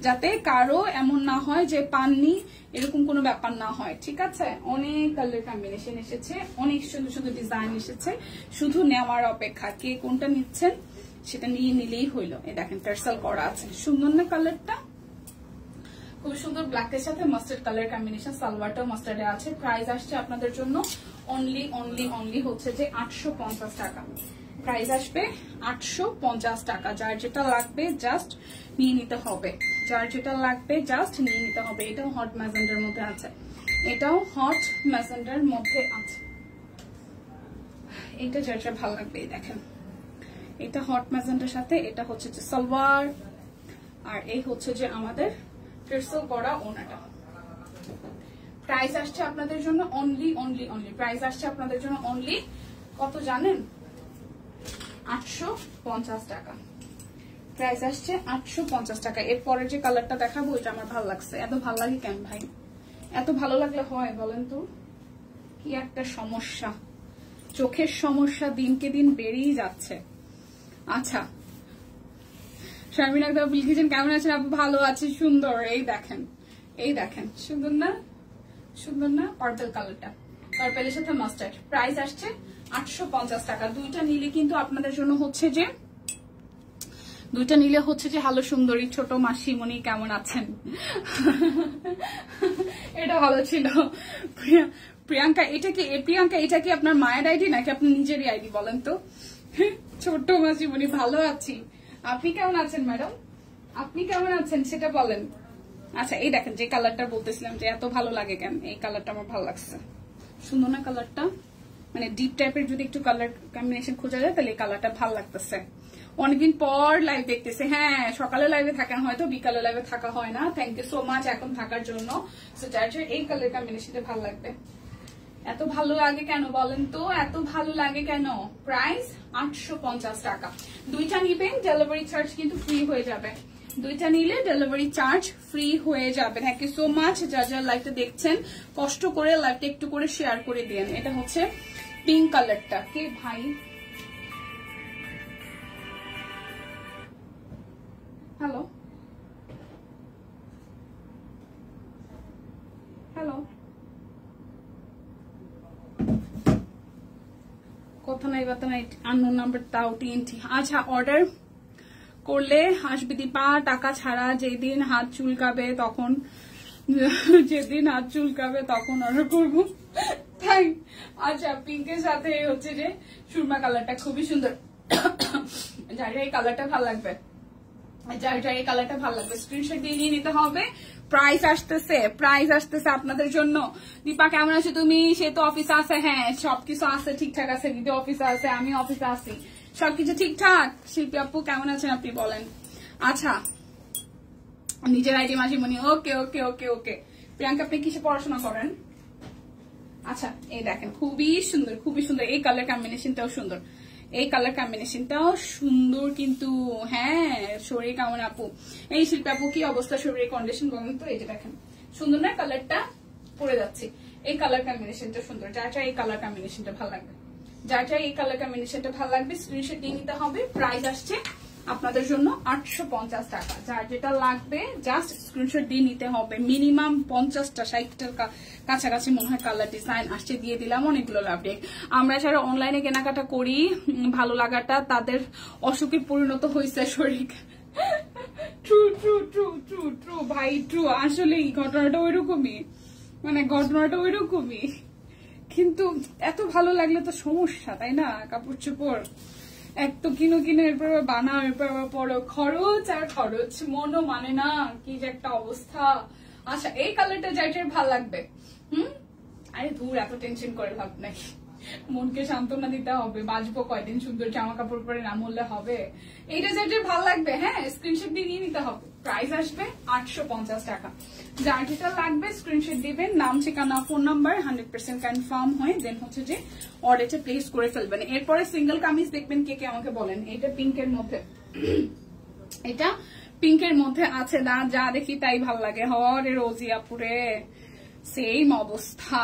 যাতে কারো এমন না হয় যে পাননি, এরকম কোনো ব্যাপার না হয়। ঠিক আছে, অনেক কালার কম্বিনেশন এসেছে, অনেক সুন্দর সুন্দর ডিজাইন এসেছে, শুধু নেওয়ার অপেক্ষা। কে কোনটা নিচ্ছেন সেটা নিয়ে নিলেই হইলো। এই দেখেন টার্সেল করা আছে, সুন্দর না কালারটা? খুব সুন্দর ব্ল্যাকের সাথে মাস্টার্ড কালার কম্বিনেশন, সালোয়ারটাও মাস্টার্ডে আছে। প্রাইস আসছে আপনাদের জন্য অনলি হচ্ছে যে 850 টাকা। প্রাইস আসবে 850 টাকা। যার যেটা লাগবে জাস্ট নিয়ে নিতে হবে, এটাও হট ম্যাজেন্ডার মধ্যে আছে, এইটা যার যা ভালো লাগবে দেখেন, এটা হট ম্যাজেন্টার সাথে এটা হচ্ছে যে সালোয়ার, আর এই হচ্ছে যে আমাদের ট্রেসেল করা ওনাটা। প্রাইস আসছে আপনাদের জন্য অনলি প্রাইস আসছে আপনাদের জন্য অনলি কত জানেন? 850 টাকা। প্রাইস আসছে 850 টাকা। এরপরে যে কালারটা দেখাবো এটা আমার ভালো লাগছে। এত ভালো লাগে কেন ভাই? এত ভালো লাগলে হয় বলেন তো? কি একটা সমস্যা, চোখের সমস্যা দিনকে দিন বেড়েই যাচ্ছে। আচ্ছা, শারমিন আক্তার লিখেছেন কেমন আছেন আপু? ভালো আছে, সুন্দর। এই দেখেন সুন্দর না? সুন্দর না? পার্পল কালারটা, পার্পলের সাথে মাস্টার্ড। প্রাইস আসছে 850 টাকা। দুইটা নিলে কিন্তু আপনাদের জন্য হচ্ছে যে হ্যালো সুন্দরী ছোট মাসিমণি কেমন আছেন? এটা ভালো ছিল। প্রিয়াঙ্কা এটা কি আপনার মায়ের আইডি নাকি আপনার নিজেরই আইডি বলেন তো? ছোট মাসিমণি ভালো আছি। আপনি কেমন আছেন ম্যাডাম? আপনি কেমন আছেন সেটা বলেন। আচ্ছা, এই দেখেন যে কালারটা বলতেছিলাম যে এত ভালো লাগে কেন, এই কালারটা আমার ভালো লাগছে। সুন্দর না কালারটা? মানে ডিপ টাইপের যদি একটু কালার কম্বিনেশন খোঁজা যায় তাহলে এই কালারটা ভালো লাগতেছে। অনেকদিন পর লাইভ দেখতেছে। হ্যাঁ, সকালে লাইভে থাকেন হয়তো, বিকালে লাইভে থাকা হয় না। থ্যাংক ইউ সো মাচ এখন থাকার জন্য। যার এই কালার কম্বিনেশনটা ভালো লাগবে। এত ভালো লাগে কেন বলেন তো? এত ভালো লাগে কেন? প্রাইস 850 টাকা। দুইটা নিবেন, ডেলিভারি চার্জ কিন্তু ফ্রি হয়ে যাবে। দুইটা নিলে ডেলিভারি চার্জ ফ্রি হয়ে যাবে। থ্যাংক ইউ সো মাচ যারা লাইভটা দেখছেন, কষ্ট করে লাইভটা একটু করে শেয়ার করে দিন। এটা হচ্ছে পিঙ্ক কালারটা। কে ভাই? হ্যালো হ্যালো, কথা নাই বার্তা নাই, আননোন নাম্বার তাও TNT। আচ্ছা, অর্ডার করলে আসবে দীপা টাকা ছাড়া। যেদিন হাত চুলকাবে তখন অর্ডার করবো, তাই? আচ্ছা, পিঙ্কের সাথে হচ্ছে যে সুরমা কালারটা খুবই সুন্দর। যার এই কালারটা ভালো লাগবে, স্ক্রিনশট দিয়ে নিয়ে নিতে হবে। প্রাইস আসতেছে আপনাদের জন্য। দীপা কেমন আছো তুমি? সে তো অফিসে আছে। হ্যাঁ, সবকিছু আছে, ঠিকঠাক আছে। দিদি অফিসে আছে, আমি অফিসে আছি, সবকিছু ঠিকঠাক। শিল্পী আপু কেমন আছেন আপনি বলেন? আচ্ছা, নিজের আইডি মাসিমণি। ওকে ওকে ওকে ওকে। প্রিয়াঙ্কা আপনি কিসে পড়াশোনা করেন? আচ্ছা, এই দেখেন খুবই সুন্দর। এই কালার কম্বিনেশনটাও সুন্দর, কিন্তু হ্যাঁ। শরীর কেমন আপু? এই শিল্পী আপু কি অবস্থা, শরীরের কন্ডিশন বলেন তো? এই যে দেখেন সুন্দর না কালারটা? পরে যাচ্ছে। এই কালার কম্বিনেশনটা সুন্দর। যার এই কালার কম্বিনেশনটা ভালো লাগবে, স্ক্রিনশট দিয়ে নিতে হবে। প্রাইস আসছে আপনাদের জন্য 850 টাকা। যার যেটা লাগবে জাস্ট স্ক্রিনশট দিয়ে নিতে হবে। মিনিমাম 50টা 60টার কাছাকাছি মনে হয় কালার ডিজাইন আসছে, দিয়ে দিলাম অনেকগুলো আপডেট। আমরা যারা অনলাইনে কেনাকাটা করি, ভালো লাগাটা তাদের অসুখে পরিণত হয়েছে শরীর। ট্রু ভাই, ট্রু। আসলে ঘটনাটা ওইরকমই, কিন্তু এত ভালো লাগলে তো সমস্যা, তাই না? কাপড় চোপড় এক তো কিনে এরপর বানাও, এরপর পড়ো, খরচ আর খরচ, মনও মানে না, কি যে একটা অবস্থা। আচ্ছা, এই কালারটা যাইটার ভাল লাগবে। আরে দূর, এত টেনশন করে লাভ নাই। মনকে সান্ত্বনা দিতে হবে। বাঁচবো কয়দিন, সুন্দর জামা কাপড় পরে না মরলে হবে? এইটা যাইটার ভাল লাগবে, হ্যাঁ, স্ক্রিনশট দিয়ে নিয়ে নিতে হবে। প্রাইস আসবে 850 টাকা। যার যেটা লাগবে স্ক্রিনশট দিবেন, নাম, ঠিকানা, ফোন নাম্বার 100% কনফার্ম হয়ে দেন হচ্ছে যে অর্ডারটা প্লেস করে ফেলবেন। এরপরে সিঙ্গেল কামিজ দেখবেন কে আমাকে বলেন। এটা পিঙ্কের মধ্যে আছে না? যা দেখি তাই ভাল লাগে। হরে রোজি আপুরে সেম অবস্থা।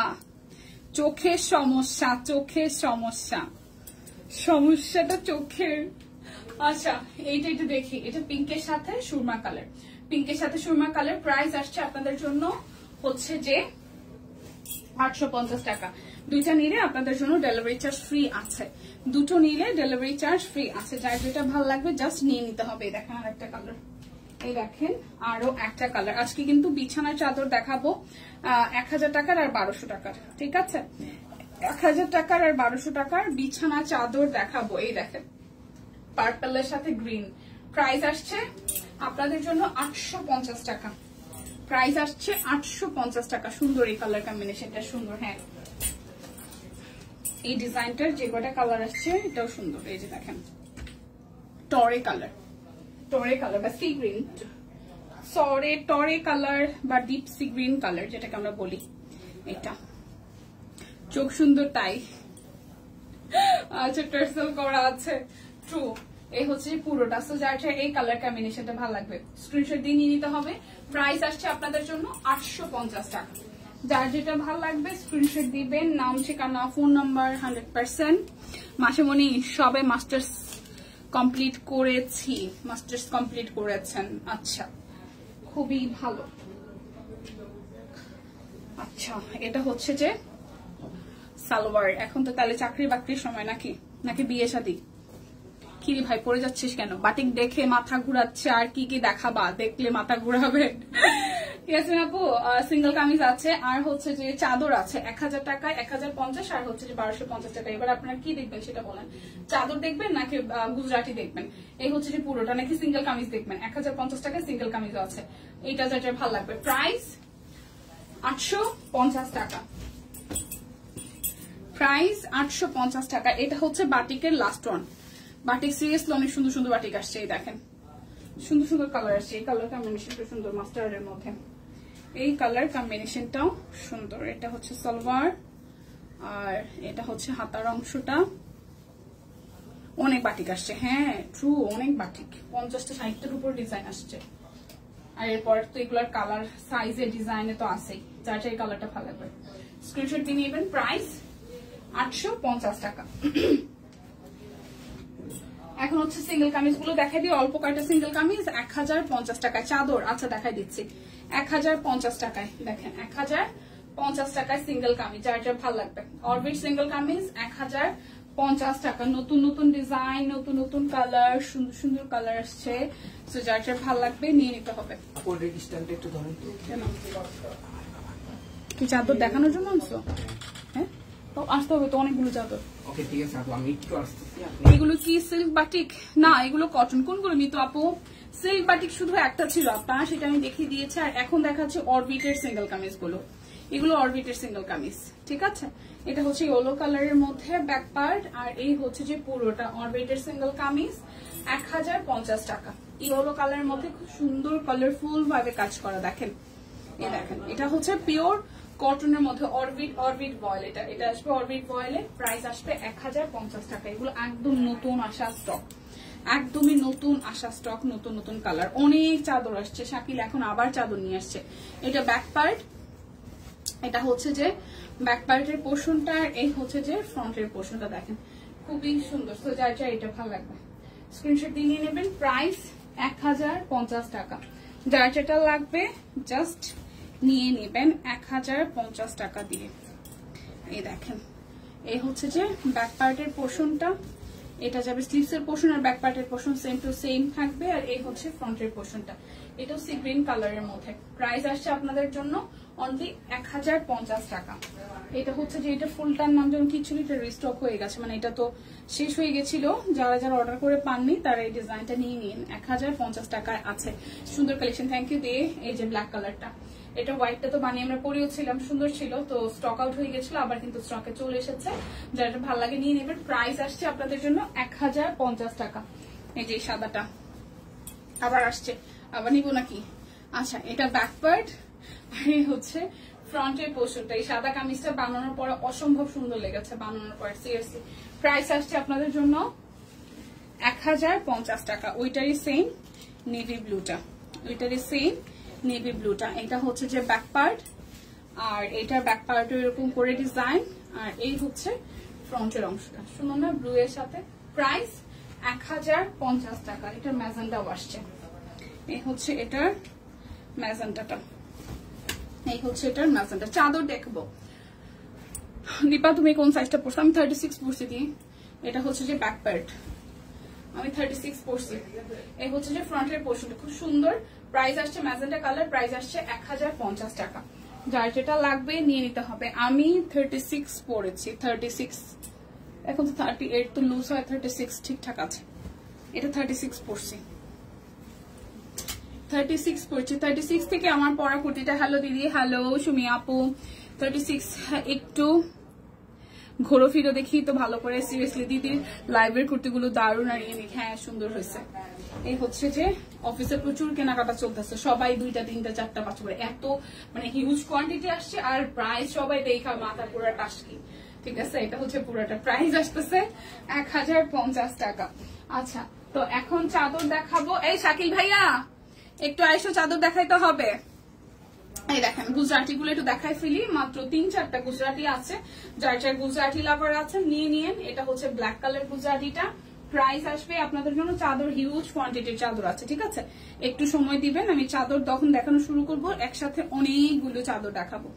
চোখের সমস্যাটা চোখের। আচ্ছা, এইটা একটু দেখি। এটা পিঙ্কের সাথে সুরমা কালার। প্রাইস আসছে আপনাদের জন্য হচ্ছে যে 850 টাকা। দুইটা নিলে আপনাদের জন্য ডেলিভারি চার্জ ফ্রি আছে। যার যেটা ভালো লাগবে জাস্ট নিয়ে নিতে হবে। দেখেন আর একটা কালার, এই দেখেন আরো একটা কালার। আজকে কিন্তু বিছানার চাদর দেখাবো 1000 টাকার আর 1200 টাকার। ঠিক আছে, 1000 টাকার আর 1200 টাকার বিছানা চাদর দেখাবো। এই দেখেন পার্পলের সাথে গ্রিন। প্রাইস আসছে আপনাদের জন্য 850 টাকা। সুন্দর এই কালার কম্বিনেশনটা সুন্দর। হ্যাঁ, এই ডিজাইনটার যে কটা কালার আসছে এটাও সুন্দর। এই যে দেখেন টরে কালার বা সি গ্রিন, টরে কালার বা ডিপ সি গ্রিন কালার যেটাকে আমরা বলি। এটা চোখ সুন্দর তাই। আচ্ছা টার্সেল করা আছে, ট্রু। এই হচ্ছে পুরোটা। সো যার এই কালার কম্বিনেশনটা ভালো লাগবে স্ক্রিনশট দিয়ে নিয়ে নিতে হবে। প্রাইস আসছে আপনাদের জন্য 850 টাকা। যার যেটা ভালো লাগবে স্ক্রিনশট দিবেন, নাম ঠিকানা ফোন নাম্বার 100%। মাসেমণি সবে মাস্টার্স কমপ্লিট করেছেন, আচ্ছা খুবই ভালো। আচ্ছা এটা হচ্ছে যে সালোয়ার। এখন তো তাহলে চাকরি বাকরির সময় নাকি বিয়ে শাদী? কি রে ভাই পড়ে যাচ্ছিস কেন? বাটিক দেখে মাথা ঘুরাচ্ছে, আর কি কি দেখাবা? দেখলে মাথা ঘুরাবে। ইয়াসমিন আপু সিঙ্গেল কামিজ আছে, আর হচ্ছে যে চাদর আছে 1000 টাকায় 1050, আর হচ্ছে যে 1250 টাকা। এবার আপনারা কি দেখবেন সেটা বলেন, চাদর দেখবেন নাকি গুজরাটি দেখবেন? এই হচ্ছে যে পুরোটা, নাকি সিঙ্গেল কামিজ দেখবেন? 1050 টাকায় সিঙ্গেল কামিজও আছে। এইটা যেটা ভালো লাগবে। প্রাইস 850 টাকা। প্রাইস 850 টাকা। এটা হচ্ছে বাটিকের লাস্ট ওয়ান। বাটিক সিরিয়াসলি অনেক সুন্দর সুন্দর বাটিক আসছে। এই দেখেন সুন্দর সুন্দর কালার আসছে। এই কালার কম্বিনেশনটা সুন্দর, মাস্টার্ডের মধ্যে। এই কালার কম্বিনেশনটাও সুন্দর। এটা হচ্ছে সালোয়ার, আর এটা হচ্ছে হাতার অংশটা। অনেক বাটিক আসছে, হ্যাঁ ট্রু, অনেক বাটিক। 50টা 60টার উপর ডিজাইন আসছে। আর এরপর তো এগুলার কালার সাইজে ডিজাইনে তো আছেই। যার এই কালারটা ভালো লাগবে স্ক্রিনশট দিয়ে নেবেন। প্রাইস 850 টাকা। এখন হচ্ছে সিঙ্গেল কামিজ গুলো দেখাই দিই। অল্প কয়টা সিঙ্গেল কামিজ 1050 টাকায়। চাদর আচ্ছা দেখাই দিচ্ছি 1050 টাকায়। দেখেন 1050 টাকায় সিঙ্গেল কামিজ, যার যা ভালো লাগবে। অরবিট সিঙ্গেল কামিজ 1050 টাকা। নতুন নতুন ডিজাইন, নতুন নতুন কালার, সুন্দর সুন্দর কালার আসছে। তো যার যা ভালো লাগবে নিয়ে নিতে হবে। কি চাদর দেখানোর জন্য আনছো? হ্যাঁ আসতে হবে তো, অনেকগুলো চাদর। এগুলো কি সিল্ক বাটিক? না এগুলো কটন। কোনগুলো মিতু আপু? সিল্ক বাটিক শুধু একটা ছিল আপনার, সেটা আমি দেখিয়ে দিয়েছি। আর এখন দেখাচ্ছে অরবিটের সিঙ্গেল কামিজ গুলো। এগুলো অরবিটের সিঙ্গেল কামিজ, ঠিক আছে। এটা হচ্ছে ইয়েলো কালারের মধ্যে ব্যাক পার্ট, আর এই হচ্ছে যে পুরোটা অরবিটের সিঙ্গেল কামিজ 1050 টাকা। ইয়েলো কালারের মধ্যে খুব সুন্দর কালারফুল ভাবে কাজ করা। দেখেন এই দেখেন, এটা হচ্ছে পিওর কটনের মধ্যে অরবিট ভয়েল। এটা আসবে অরবিট ভয়েলে। প্রাইস আসবে 1050 টাকা। এগুলো একদম নতুন আসা স্টক, একদমই নতুন আসা স্টক, নতুন নতুন কালার। অনেক চাদর আসছে, শাকিল এখন আবার চাদর নিয়ে আসছে। এটা ব্যাক পার্ট, এটা হচ্ছে যে ব্যাক পার্টের পোর্শনটা, এই হচ্ছে যে ফ্রন্টের পোর্শনটা। দেখেন খুবই সুন্দর। তো যার যা এটা ভালো লাগবে স্ক্রিনশট দিয়ে নিয়ে নেবেন। প্রাইস 1050 টাকা। যার যেটা লাগবে জাস্ট নিয়ে নেবেন 1050 টাকা দিয়ে। এই দেখেন এই হচ্ছে যে ব্যাক পার্টের পোর্শনটা। এটা যাবে স্লিভসের পোর্শন, আর ব্যাক পার্টের পোর্শন সেম টু সেম থাকবে। আর এই হচ্ছে ফ্রন্টের পোর্শনটা। এটাও সি গ্রিন কালারের মধ্যে। প্রাইস আসছে আপনাদের জন্য অনলি 1050 টাকা। এটা হচ্ছে যে এটা ফুলটার নাম যেমন কি ছিল, এটা রিস্টক হয়ে গেছে, মানে এটা তো শেষ হয়ে গেছিল। যারা যারা অর্ডার করে পাননি তারা এই ডিজাইনটা নিয়ে নিন। 1050 টাকায় আছে। সুন্দর কালেকশন, থ্যাংক ইউ দিয়ে। এই যে ব্ল্যাক কালারটা, এটা হোয়াইটটা তো বানিয়ে আমরা পরিয়েছিলাম, সুন্দর ছিল, তো স্টক আউট হয়ে গেছিল, আবার কিন্তু স্টকে চলে এসেছে। যারা ভালো লাগে নিয়ে নেবেন। প্রাইস আসছে আপনাদের জন্য 1050 টাকা। এই যে সাদাটা আবার আসছে, আবার নিব নাকি? আচ্ছা এটা ব্যাক পার্ট, আর এই হচ্ছে ফ্রন্টের পোর্শনটা। এই সাদা কামিজটা বানানোর পরে অসম্ভব সুন্দর লেগেছে বানানোর পর, সিরিয়াসলি। প্রাইস আসছে আপনাদের জন্য 1050 টাকা। ওইটারই সেম নেভি ব্লুটা, ওইটারই সেম নেভি ব্লুটা। এটা হচ্ছে যে ব্যাক পার্ট, আর এটার ব্যাক পার্ট এরকম করে ডিজাইন, আর এই হচ্ছে ফ্রন্টের অংশটা। শুনুন না ব্লু এর সাথে। প্রাইস 1050 টাকা। এটার ম্যাজেন্টাও আসছে। এই হচ্ছে এটার ম্যাজেন্টাটা, এই হচ্ছে এটার ম্যাজেন্টা। চাদর দেখবো দীপা, তুমি কোন সাইজটা পড়ছো? আমি 36 পড়ছি দিয়ে। এটা হচ্ছে যে ব্যাক পার্ট, আমি 36 পড়ছি। এই হচ্ছে যে ফ্রন্টের পোর্শনটা, খুব সুন্দর। প্রাইস আসছে ম্যাজেন্টা কালার। প্রাইস আসছে 1050 টাকা। যার যেটা লাগবে নিয়ে নিতে হবে। আমি 36 পড়েছি, 36। এখন তো 38 তো লুজ হয়, 36 ঠিকঠাক আছে। এটা 36 পড়ছি, 36 পড়ছি। 36 থেকে আমার পরা কুর্তিটা। হ্যালো দিদি, হ্যালো সুমি আপু। 36 একটু ঘোরো ফিরো দেখি তো ভালো করে। সিরিয়াসলি দিদির লাইভের কুর্তিগুলো দারুণ আর ইউনিক। হ্যাঁ সুন্দর হয়েছে। এই হচ্ছে যে অফিসে প্রচুর কেনাকাটা চলতেছে, সবাই 2টা 3টা 4টা 5 করে, এত মানে হিউজ কোয়ান্টিটি আসছে। আর প্রাইস সবাই দেখা মাথা পুরো টাস্কি। ঠিক আছে, এটা হচ্ছে পুরোটা প্রাইস আসতেছে 1050 টাকা। আচ্ছা, তো এখন চাদর দেখাবো। এই শাকিল ভাইয়া একটু আইসো, চাদর দেখাইতে হবে। এই দেখেন গুজরাটি গুলো একটু দেখাই ফেলি। মাত্র 3-4টা গুজরাটি আছে, যার যার গুজরাটি লাভার আছেন নিয়ে নিয়েন। এটা হচ্ছে ব্ল্যাক কালার গুজরাটিটা। প্রাইস আসবে আপনাদের জন্য, চাদর হিউজ কোয়ান্টিটির চাদর আছে। ঠিক আছে, একটু সময় দিবেন, আমি চাদর তখন দেখানো শুরু করব, একসাথে অনেকগুলো চাদর দেখাবো।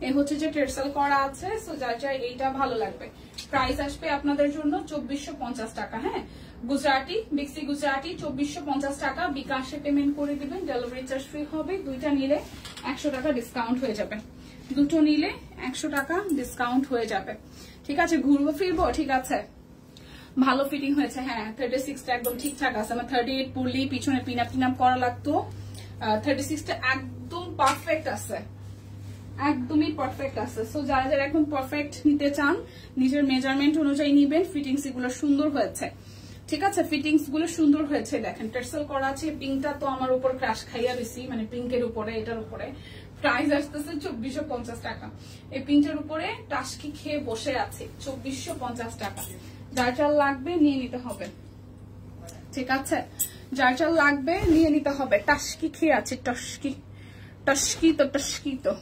এই হচ্ছে যে টেরসেল করা আছে, সো যার যার এইটা ভালো লাগবে। প্রাইস আসবে আপনাদের জন্য 2450 টাকা। হ্যাঁ, গুজরাটি বিক্সি গুজরাটি 2450 টাকা। বিকাশে পেমেন্ট করে দিবেন, ডেলিভারি চার্জ ফ্রি হবে। 2টা নিলে 100 টাকা ডিসকাউন্ট হয়ে যাবে। 2টো নিলে 100 টাকা ডিসকাউন্ট হয়ে যাবে। ঠিক আছে, ঘুরবো ফিরবো। ঠিক আছে, ভালো ফিটিং হয়েছে। হ্যাঁ 36টা একদম ঠিকঠাক আছে। আমার 38 পরলেই পিছনে পিনাপ টিনাপ করা লাগতো, 36টা একদম পারফেক্ট আছে, একদমই পারফেক্ট আছে। সো যারা যারা এখন পারফেক্ট নিতে চান নিজের মেজারমেন্ট অনুযায়ী নিবেন। ফিটিংস এগুলো সুন্দর হয়েছে। ঠিক আছে, ফিটিংস গুলো সুন্দর হয়েছে। দেখেন টেরসেল করা আছে। পিঙ্কটা তো আমার উপর ক্রাশ খাইয়া বেশি, মানে পিঙ্কের উপরে, এটার উপরে প্রাইস আসতেছে 2450 টাকা। এই পিঙ্কের উপরে টাস্কি খেয়ে বসে আছে 2450 টাকা। যার যার লাগবে নিয়ে নিতে হবে। ঠিক আছে, যার যার লাগবে নিয়ে নিতে হবে। টাস্কি খেয়ে আছে, টাস্কি টাস্কি তো টাস্কি তো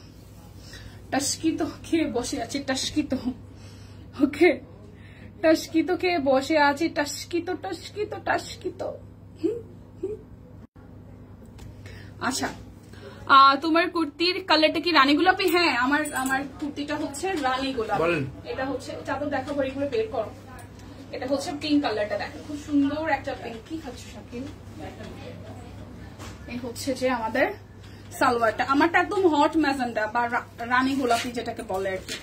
টাস্কি তো খেয়ে বসে আছে, টাস্কি তো ওকে, টাস্কি তো খেয়ে বসে আছে, টাস্কি তো টাস্কি তো টাস্কি তো। আচ্ছা, তোমার কুর্তির কালারটা কি রানী গোলাপি? হ্যাঁ, আমার কুর্তিটা হচ্ছে রানী গোলাপি। এটা হচ্ছে চাদর দেখাবো, এগুলো বের করো। এটা হচ্ছে পিঙ্ক কালারটা, দেখো খুব সুন্দর একটা পিঙ্ক। কি খাচ্ছ শাকিল? এই হচ্ছে যে আমাদের সালোয়ারটা, আমারটা একদম হট ম্যাজেন্ডা বা রানী গোলাপি যেটাকে বলে আর কি।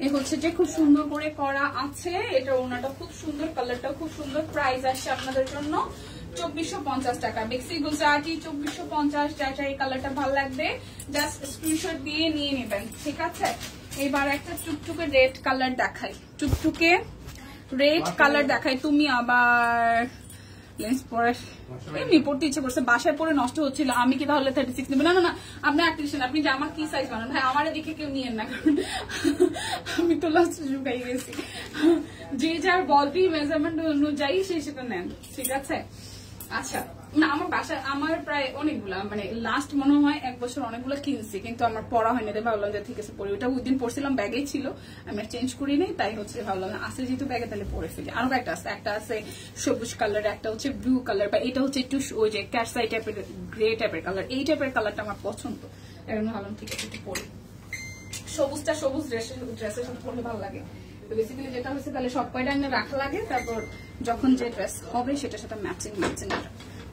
এই হচ্ছে যে খুব সুন্দর করে করা আছে। এটা ওনাটা খুব সুন্দর, কালারটাও খুব সুন্দর। প্রাইস আসছে আপনাদের জন্য 2450 টাকা। বেক্সি গুজরাটি 2450। যার এই কালারটা ভালো লাগবে জাস্ট স্ক্রিনশট দিয়ে নিয়ে নেবেন। ঠিক আছে, এবার একটা টুকটুকে রেড কালার দেখাই, টুকটুকে রেড কালার দেখাই। তুমি আবার লেন্স পরে এমনি পড়তে ইচ্ছে করছে, বাসায় পরে নষ্ট হচ্ছিল। আমি কি তাহলে 36 নেবেন? না না না, আপনি 38 আপনি জামা কি সাইজ বানান ভাই, আমার দিকে কেউ নিয়েন না, কারণ আমি তো লাস্ট ঝুঁকাই গেছি। যে যার বডি মেজারমেন্ট অনুযায়ী সে সেটা নেন। ঠিক আছে, আচ্ছা না আমার বাসায় আমার প্রায় অনেকগুলা, মানে লাস্ট মনে হয় 1 বছর অনেকগুলো কিনছি, কিন্তু আমার পড়া হয়নি। ভাবলাম যে ঠিক আছে পরে, ওইটা ওই দিন পড়ছিলাম, ব্যাগেই ছিল, আমি আর চেঞ্জ করি নাই, তাই হচ্ছে ভাবলাম আসে যেহেতু ব্যাগে তাহলে পরে ফেলি। আরো একটা আছে সবুজ কালার, একটা হচ্ছে ব্লু কালার, বা এটা হচ্ছে একটু ওই যে ক্যাটসাই টাইপের গ্রে টাইপের কালার। এই টাইপের কালারটা আমার পছন্দ, এখন ভাবলাম ঠিক আছে একটু পরি। সবুজটা সবুজ ড্রেসের সাথে পরলে ভালো লাগে। তো বেসিক্যালি যেটা হচ্ছে তাহলে সব কয়টা এনে রাখা লাগে, তারপর যখন যে ড্রেস হবে সেটার সাথে ম্যাচিং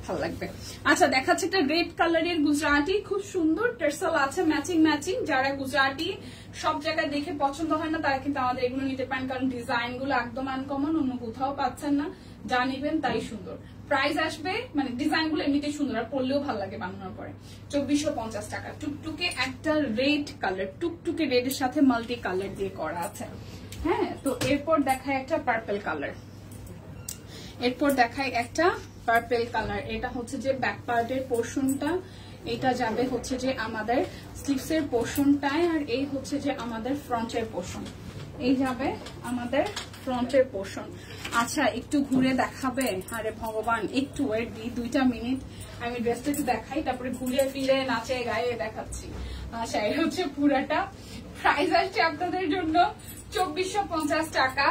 ভালো লাগবে। আচ্ছা, দেখাচ্ছে একটা রেড কালারের গুজরাটি, খুব সুন্দর টেরসেল আছে, ম্যাচিং ম্যাচিং। যারা গুজরাটি সব জায়গায় দেখে পছন্দ হয় না তারা কিন্তু আমাদের এগুলো নিতে পারেন, কারণ ডিজাইন গুলো একদম আনকমন, অন্য কোথাও পাচ্ছেন না। যা নিবেন তাই সুন্দর। প্রাইস আসবে, মানে ডিজাইন গুলো এমনিতেই সুন্দর আর পরলেও ভালো লাগে বানানোর পরে, 2450 টাকা। টুকটুকে একটা রেড কালার, টুকটুকে রেড এর সাথে মাল্টি কালার দিয়ে করা আছে। হ্যাঁ, তো এরপর দেখায় একটা পার্পল কালার, এরপর দেখায় একটা পার্পল কালার। এটা হচ্ছে যে ব্যাক পার্টের পোর্শনটা, এটা যাবে হচ্ছে যে আমাদের স্লিভস এর পোর্শনটায়, আর এই হচ্ছে যে আমাদের ফ্রন্টের পোর্শন, এই যাবে আমাদের ফ্রন্টের পোর্শন। আচ্ছা, একটু ঘুরে দেখাবে? আরে ভগবান, একটু ওয়েট দি 2টা মিনিট, আমি ড্রেসটা একটু দেখাই, তারপরে ঘুরে ফিরে নাচে গায়ে দেখাচ্ছি। আচ্ছা, এই হচ্ছে পুরাটা। প্রাইস আসছে আপনাদের জন্য 2450 টাকা।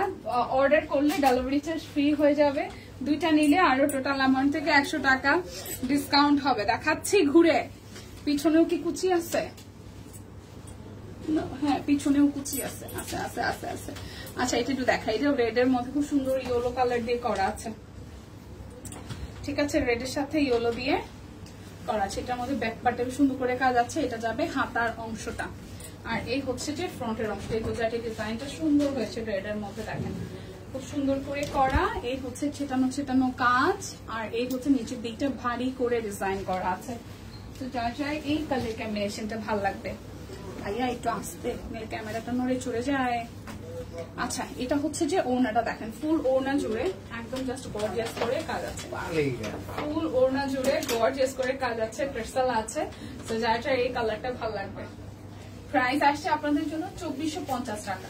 অর্ডার করলে ডেলিভারি চার্জ ফ্রি হয়ে যাবে। 2টা নিলে আরো টোটাল অ্যামাউন্ট থেকে 100 টাকা ডিসকাউন্ট হবে। দেখাচ্ছি ঘুরে। পিছনেও কি কুচি আছে? হ্যাঁ, পিছনেও কুচি আছে। আচ্ছা আচ্ছা আচ্ছা আচ্ছা আচ্ছা, এটা একটু দেখাই। এটা রেড এর মধ্যে খুব সুন্দর ইয়েলো কালার দিয়ে করা আছে। ঠিক আছে, রেড এর সাথে ইয়েলো দিয়ে করা আছে। এটার মধ্যে ব্যাক পার্টে সুন্দর করে কাজ আছে। এটা যাবে হাতার অংশটা, আর এই হচ্ছে যে ফ্রন্টের অংশ। এই গুজরাটি ডিজাইনটা সুন্দর হয়েছে রেড এর মধ্যে, দেখেন খুব সুন্দর করে করা। এই হচ্ছে ছেটানো ছেটানো কাজ, আর এই হচ্ছে নিচের দিকটা ভারী করে ডিজাইন করা আছে। তো যার যাই এই কালার কম্বিনেশনটা ভালো লাগবে। ভাইয়া একটু আসতে, মেয়ের ক্যামেরাটা নড়ে চড়ে যায়। আচ্ছা এটা হচ্ছে যে ওড়নাটা দেখেন, ফুল ওড়না জুড়ে একদম জাস্ট গর্জিয়াস করে কাজ আছে, ফুল ওড়না জুড়ে গর্জিয়াস করে কাজ আছে, ক্রিস্টাল আছে। তো যার এই কালারটা ভালো লাগবে, প্রাইস আসছে আপনাদের জন্য 2450 টাকা।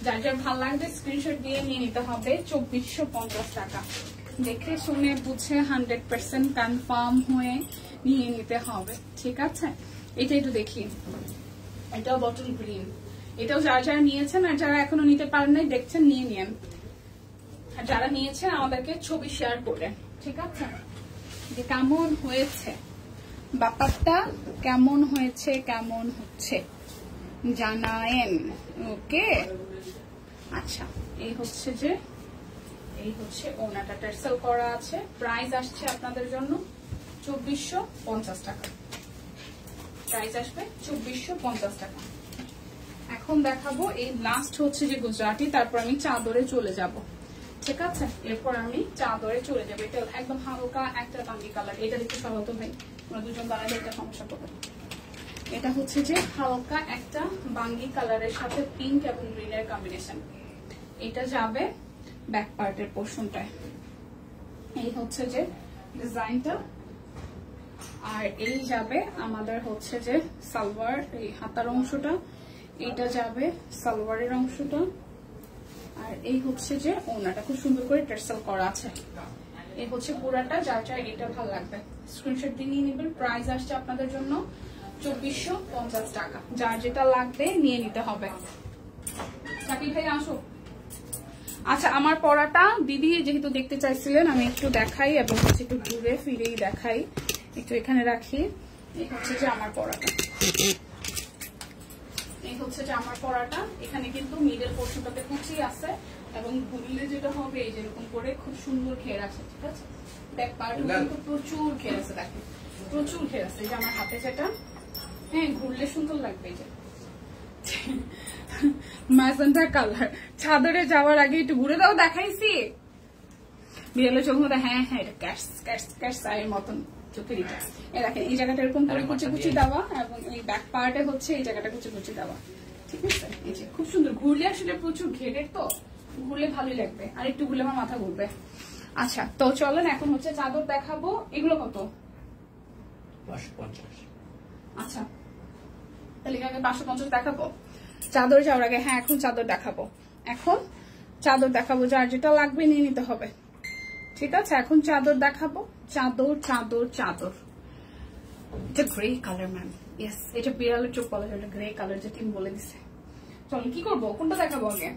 যার যার ভালো লাগবে স্ক্রিনশট দিয়ে নিয়ে নিতে হবে 2450 টাকা। দেখে শুনে বুঝে 100% কনফার্ম হয়ে নিয়ে নিতে হবে, ঠিক আছে। এটা একটু দেখি, এটাও বটল গ্রিন, এটাও যারা যারা নিয়েছেন আর যারা এখনো নিতে পারেন নাই দেখছেন নিয়ে নিন, আর যারা নিয়েছেন আমাদেরকে ছবি শেয়ার করে, ঠিক আছে, যে কেমন হয়েছে ব্যাপারটা, কেমন হয়েছে কেমন হচ্ছে জানায়েন, ওকে। আচ্ছা এই হচ্ছে যে এই হচ্ছে ওনাটা টার্সেল করা আছে, প্রাইস আসছে আপনাদের জন্য 2450 টাকা, প্রাইস আসবে 2450 টাকা। এখন দেখাবো এই লাস্ট হচ্ছে যে গুজরাটি, তারপর আমি চাদরে চলে যাব, ঠিক আছে, এরপর আমি চাদরে চলে যাবো। এটা একদম হালকা একটা বাঙ্গি কালার, এটা দেখতে সহজ ভাই, আমরা দুজন দাঁড়ালে এটা সমস্যা করবে। এটা হচ্ছে যে হালকা একটা বাঙ্গি কালারের সাথে পিঙ্ক এবং গ্রিনের কম্বিনেশন, এটা যাবে ব্যাক পার্টের পোর্শনটায়, এই হচ্ছে যে ডিজাইনটা, আর এই যাবে আমাদের হচ্ছে যে সালোয়ার, এই হাতার অংশটা, এটা যাবে সালোয়ারের অংশটা, আর এই হচ্ছে যে ওনাটা খুব সুন্দর করে টার্সেল করা আছে, এই হচ্ছে পুরাটা। যার যার এটা ভালো লাগবে স্ক্রিনশট দিয়ে নিয়ে নেবেন, প্রাইস আসছে আপনাদের জন্য 2450 টাকা। যার যেটা লাগবে নিয়ে নিতে হবে। সাকিব ভাই আসো। আচ্ছা আমার পরাটা দিদি যেহেতু দেখতে চাইছিলেন আমি একটু দেখাই, এবং হচ্ছে একটু ঘুরে ফিরেই দেখাই, একটু এখানে রাখি। এই হচ্ছে যে আমার পরাটা, এই হচ্ছে যে আমার পরাটা, এখানে কিন্তু মিডল পোর্শনটাতে কুচি আছে, এবং ঘুরলে যেটা হবে এই যেরকম করে খুব সুন্দর ঘের আছে, ঠিক আছে। ব্যাক পার্ট কিন্তু প্রচুর ঘের আছে, দেখেন প্রচুর ঘের আছে, এই যে আমার হাতে যেটা, হ্যাঁ ঘুরলে সুন্দর লাগবে। এই যে ম্যাজেন্টা কালার, চাদরে যাওয়ার আগে একটু ঘুরে দাও, দেখাইছি বিড়ালের চোখ মতো, হ্যাঁ হ্যাঁ এটা ক্যাশ ক্যাশ ক্যাশ এর মতন চোখের এটা। এই দেখেন এই জায়গাটা এরকম করে কুচি কুচি দেওয়া, এবং এই ব্যাক পার্টে হচ্ছে এই জায়গাটা কুচি কুচি দেওয়া, ঠিক আছে। এই যে খুব সুন্দর, ঘুরলে আসলে প্রচুর ঘেরের, তো ঘুরলে ভালোই লাগবে, আর একটু ঘুরলে আমার মাথা ঘুরবে। আচ্ছা তো চলেন এখন হচ্ছে চাদর দেখাবো। এগুলো কত? 550। আচ্ছা তাহলে আগে 550 দেখাবো, চাদর যাওয়ার আগে। হ্যাঁ এখন চাদর দেখাবো, এখন চাদর দেখাবো, যার যেটা লাগবে নিয়ে নিতে হবে, ঠিক আছে। এখন চাদর দেখাবো, চাদর চাদর চাদর, এটা গ্রে কালার ম্যাম, ইয়েস এটা বিড়ালের চোখ বলা যায়, গ্রে কালার যে টিম বলে দিছে। চলো কি করবো, কোনটা দেখাবো আগে?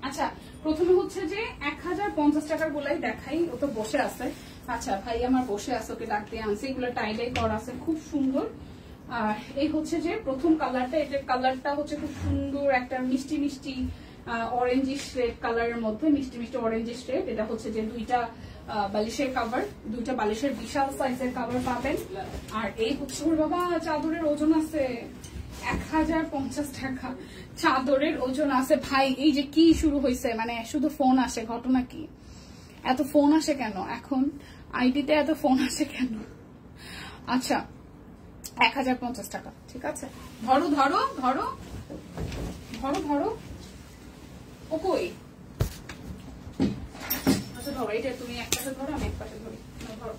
আচ্ছা প্রথমে হচ্ছে যে 1050 টাকার গুলাই দেখাই, ও তো বসে আছে। আচ্ছা ভাই আমার বসে আছে, ওকে ডাক দিয়ে আনছে, এগুলো টাইডাই করা আছে খুব সুন্দর। আর এই হচ্ছে যে প্রথম কালারটা, এটার কালারটা হচ্ছে খুব সুন্দর একটা মিষ্টি মিষ্টি অরেঞ্জিশ রেড কালারের মধ্যে, মিষ্টি মিষ্টি অরেঞ্জিশ রেড। এটা হচ্ছে যে দুইটা বালিশের কাভার, দুইটা বালিশের বিশাল সাইজের কাভার পাবেন। আর এই হচ্ছে বাবা চাদরের ওজন আছে 1050 টাকা, চাদরের ওজন আছে ভাই। এই যে কি শুরু হয়েছে, মানে শুধু ফোন আসে, ঘটনা কি? এত ফোন আসে কেন এখন আইডিতে, এত ফোন আসে কেন? আচ্ছা 1050 টাকা, ঠিক আছে। ধরো ধরো ধরো ধরো ধরো, ও কই? আচ্ছা ধরো, এটা তুমি এক পাশে ধরো, আমি এক পাশে ধরি, ধরো।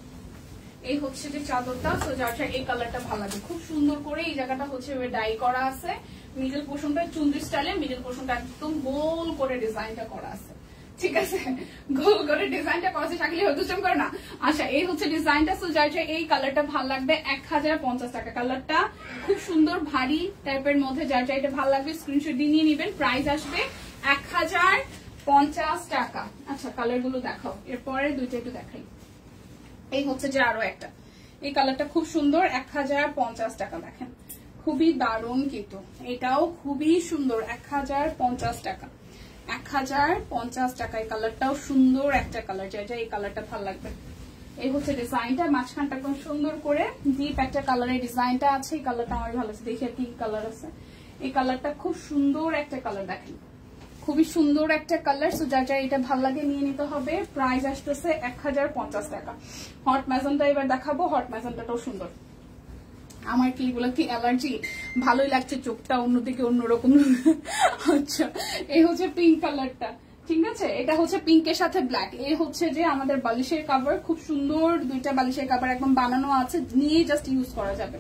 এই হচ্ছে যে চাদরটা, তো যার এই কালারটা ভালো লাগে, খুব সুন্দর করে এই জায়গাটা হচ্ছে ডাই করা আছে, মিডল পোর্শনটা চুন্দ্রি স্টাইলে, মিডল পোর্শনটা একদম গোল করে ডিজাইনটা করা আছে, ঠিক আছে, গোল করে ডিজাইনটা করা আছে। শাকিল দুষ্টম করে না। আচ্ছা এই হচ্ছে ডিজাইনটা, তো যার এই কালারটা ভালো লাগবে 1050 টাকা। কালারটা খুব সুন্দর ভারী টাইপের মধ্যে, যার এটা ভালো লাগবে স্ক্রিনশট দিয়ে নিয়ে নিবেন, প্রাইস আসবে 1050 টাকা। আচ্ছা কালার গুলো দেখাও, এরপরে দুইটা একটু দেখাই। এই হচ্ছে যে আরো একটা, এই কালারটা খুব সুন্দর, 1050 টাকা। দেখেন খুবই দারুণ, কিন্তু এটাও খুবই সুন্দর, 1050 টাকা। 1050 টাকা। এই কালারটাও সুন্দর একটা কালার, যা এই কালারটা ভালো লাগবে। এই হচ্ছে ডিজাইনটা, মাঝখানটা খুব সুন্দর করে ডিপ একটা কালারের ডিজাইনটা আছে। এই কালারটা আমার ভালো লাগছে, দেখি আর কি কালার আছে। এই কালারটা খুব সুন্দর একটা কালার, দেখেন খুবই সুন্দর একটা কালার। সো যা এটা ভালো লাগে নিয়ে নিতে হবে, প্রাইস আসতেছে 1050 টাকা। হট ম্যাজেন্টা এবার দেখাবো, হট ম্যাজেন্টাটাও সুন্দর। আমার কি এগুলো কি অ্যালার্জি? ভালোই লাগছে, চোখটা অন্যদিকে অন্যরকম। আচ্ছা, এই হচ্ছে পিঙ্ক কালারটা, ঠিক আছে? এটা হচ্ছে পিঙ্কের সাথে ব্ল্যাক। এই হচ্ছে যে আমাদের বালিশের কাভার, খুব সুন্দর দুইটা বালিশের কাভার একদম বানানো আছে, নিয়ে জাস্ট ইউজ করা যাবে,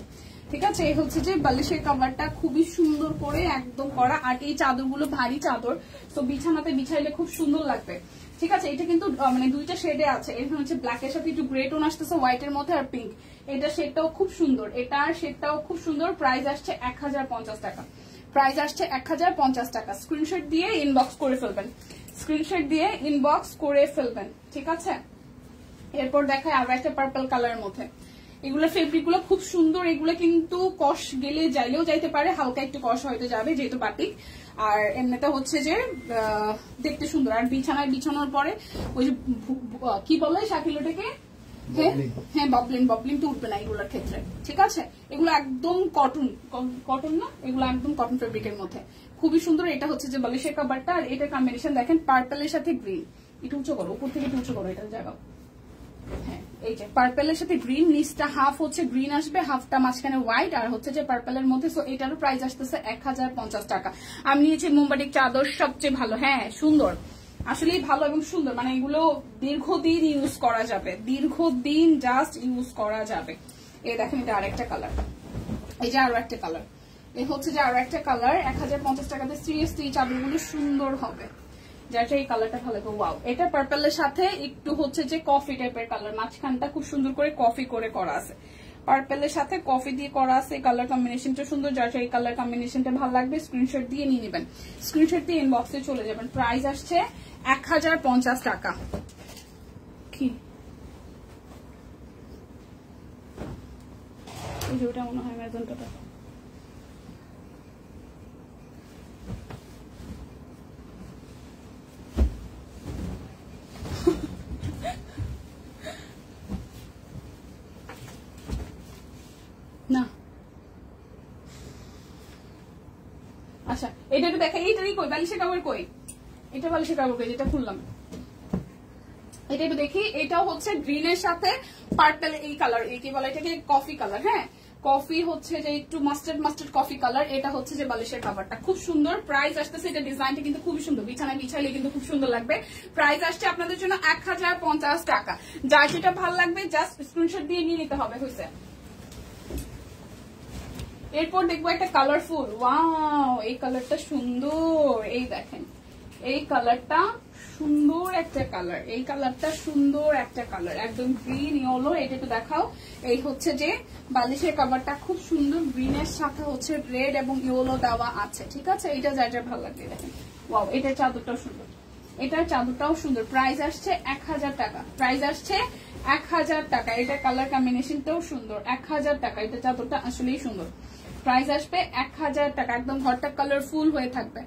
ঠিক আছে? এই হচ্ছে যে বালিশের কাভারটা খুবই সুন্দর করে একদম করা। আর এই চাদরগুলো ভারী চাদর, তো বিছানাতে বিছাইলে খুব সুন্দর লাগবে, ঠিক আছে? এটা কিন্তু মানে দুইটা শেডে আছে, এখানে হচ্ছে ব্ল্যাক এর সাথে একটু গ্রে টোন আসতেছে হোয়াইট এর মধ্যে, আর পিঙ্ক। এটা শেডটাও খুব সুন্দর, এটার শেডটাও খুব সুন্দর। প্রাইস আসছে 1050 টাকা, প্রাইস আসছে 1050 টাকা। স্ক্রিনশট দিয়ে ইনবক্স করে ফেলবেন, স্ক্রিনশট দিয়ে ইনবক্স করে ফেলবেন, ঠিক আছে? এরপর দেখায় আরো একটা পার্পল কালারের মধ্যে। এগুলো ফেব্রিক গুলো খুব সুন্দর, এগুলো কিন্তু কষ গেলে যাইলেও যাইতে পারে, হালকা একটু কষ হয়তো যাবে যেহেতু বাটিক। আর এমনিতে হচ্ছে যে দেখতে সুন্দর। আর বিছানায় বিছানোর পরে ওই যে কি বলে শাকিল ওটাকে, হ্যাঁ ববলিন তো উঠবে না এগুলোর ক্ষেত্রে, ঠিক আছে? এগুলো একদম কটন, কটন না, এগুলো একদম কটন ফেব্রিকের মধ্যে, খুবই সুন্দর। এটা হচ্ছে যে বালিশের কাভারটা, আর এটা কম্বিনেশন দেখেন পার্পলের সাথে গ্রিন। একটু উঁচু করো, উপর থেকে উঁচু করো এটার জায়গা। হ্যাঁ, এই যে পার্পলের সাথে গ্রিন, নিচটা হাফ হচ্ছে গ্রিন আসবে, হাফটা মাঝখানে হোয়াইট, আর হচ্ছে যে পার্পলের মধ্যে। সো এটারও প্রাইস আসতেছে 1050 টাকা। আমি নিয়েছি মোমবাটিক চাদর, সবচেয়ে ভালো, হ্যাঁ সুন্দর, আসলেই ভালো এবং সুন্দর। মানে এগুলো দীর্ঘদিন ইউজ করা যাবে, দীর্ঘদিন জাস্ট ইউজ করা যাবে। এই দেখেন এটা আরেকটা কালার, এই যে আরো একটা কালার, এই হচ্ছে যে আরো একটা কালার। 1050 টাকাতে সিরিয়াসলি চাদরগুলো সুন্দর হবে। যার এই কালারটা ভালো লাগবে, ওয়াও। এটা পার্পলের সাথে একটু হচ্ছে যে কফি টাইপের কালার, মাঝখানটা খুব সুন্দর করে কফি করে করা আছে, পার্পলের সাথে কফি দিয়ে করা আছে। কালার কম্বিনেশনটা সুন্দর, যার এই কালার কম্বিনেশনটা ভালো লাগবে স্ক্রিনশট দিয়ে নিয়ে নেবেন, স্ক্রিনশট দিয়ে ইনবক্সে চলে যাবেন। প্রাইস আসছে 1050 টাকা। কি এই যে ওটা মনে হয় ম্যাজেন্টাটা, না আচ্ছা এটা একটু দেখা, এইটারই কই বালিশের কাভার কই, এটা বালিশের কাভার কই যেটা খুললাম, এটা একটু দেখি। এটাও হচ্ছে গ্রিনের সাথে পার্পল, এই কালার, এই কি বলে এটাকে, কফি কালার। হ্যাঁ, কফি হচ্ছে যে একটু মাস্টার্ড মাস্টার্ড কফি কালার। এটা হচ্ছে যে বালিশের কাভারটা খুব সুন্দর। প্রাইস আসতেছে, এটা ডিজাইনটা কিন্তু খুবই সুন্দর, বিছানায় বিছাইলে কিন্তু খুব সুন্দর লাগবে। প্রাইস আসছে আপনাদের জন্য 1050 টাকা। যার যেটা ভালো লাগবে জাস্ট স্ক্রিনশট দিয়ে নিয়ে নিতে হবে, হয়েছে? এরপর দেখবো একটা কালারফুল, ওয়াও এই কালারটা সুন্দর, এই দেখেন এই কালারটা সুন্দর একটা কালার, এই কালারটা সুন্দর একটা কালার, একদম গ্রিন ইয়েলো। এটা একটু দেখাও। এই হচ্ছে যে বালিশের কাভারটা খুব সুন্দর, গ্রিনের সাথে হচ্ছে রেড এবং ইয়েলো দেওয়া আছে, ঠিক আছে? এটা যার যার ভালো লাগবে দেখেন, ওয়াও এটার চাদরটাও সুন্দর, এটার চাদরটাও সুন্দর। প্রাইস আসছে 1000 টাকা, প্রাইস আসছে 1000 টাকা। এটা কালার কম্বিনেশনটাও সুন্দর, 1000 টাকা। এটা চাদরটা আসলেই সুন্দর। প্রাইস আসবে 1000 টাকা। একদম ঘরটা কালারফুল হয়ে থাকবে,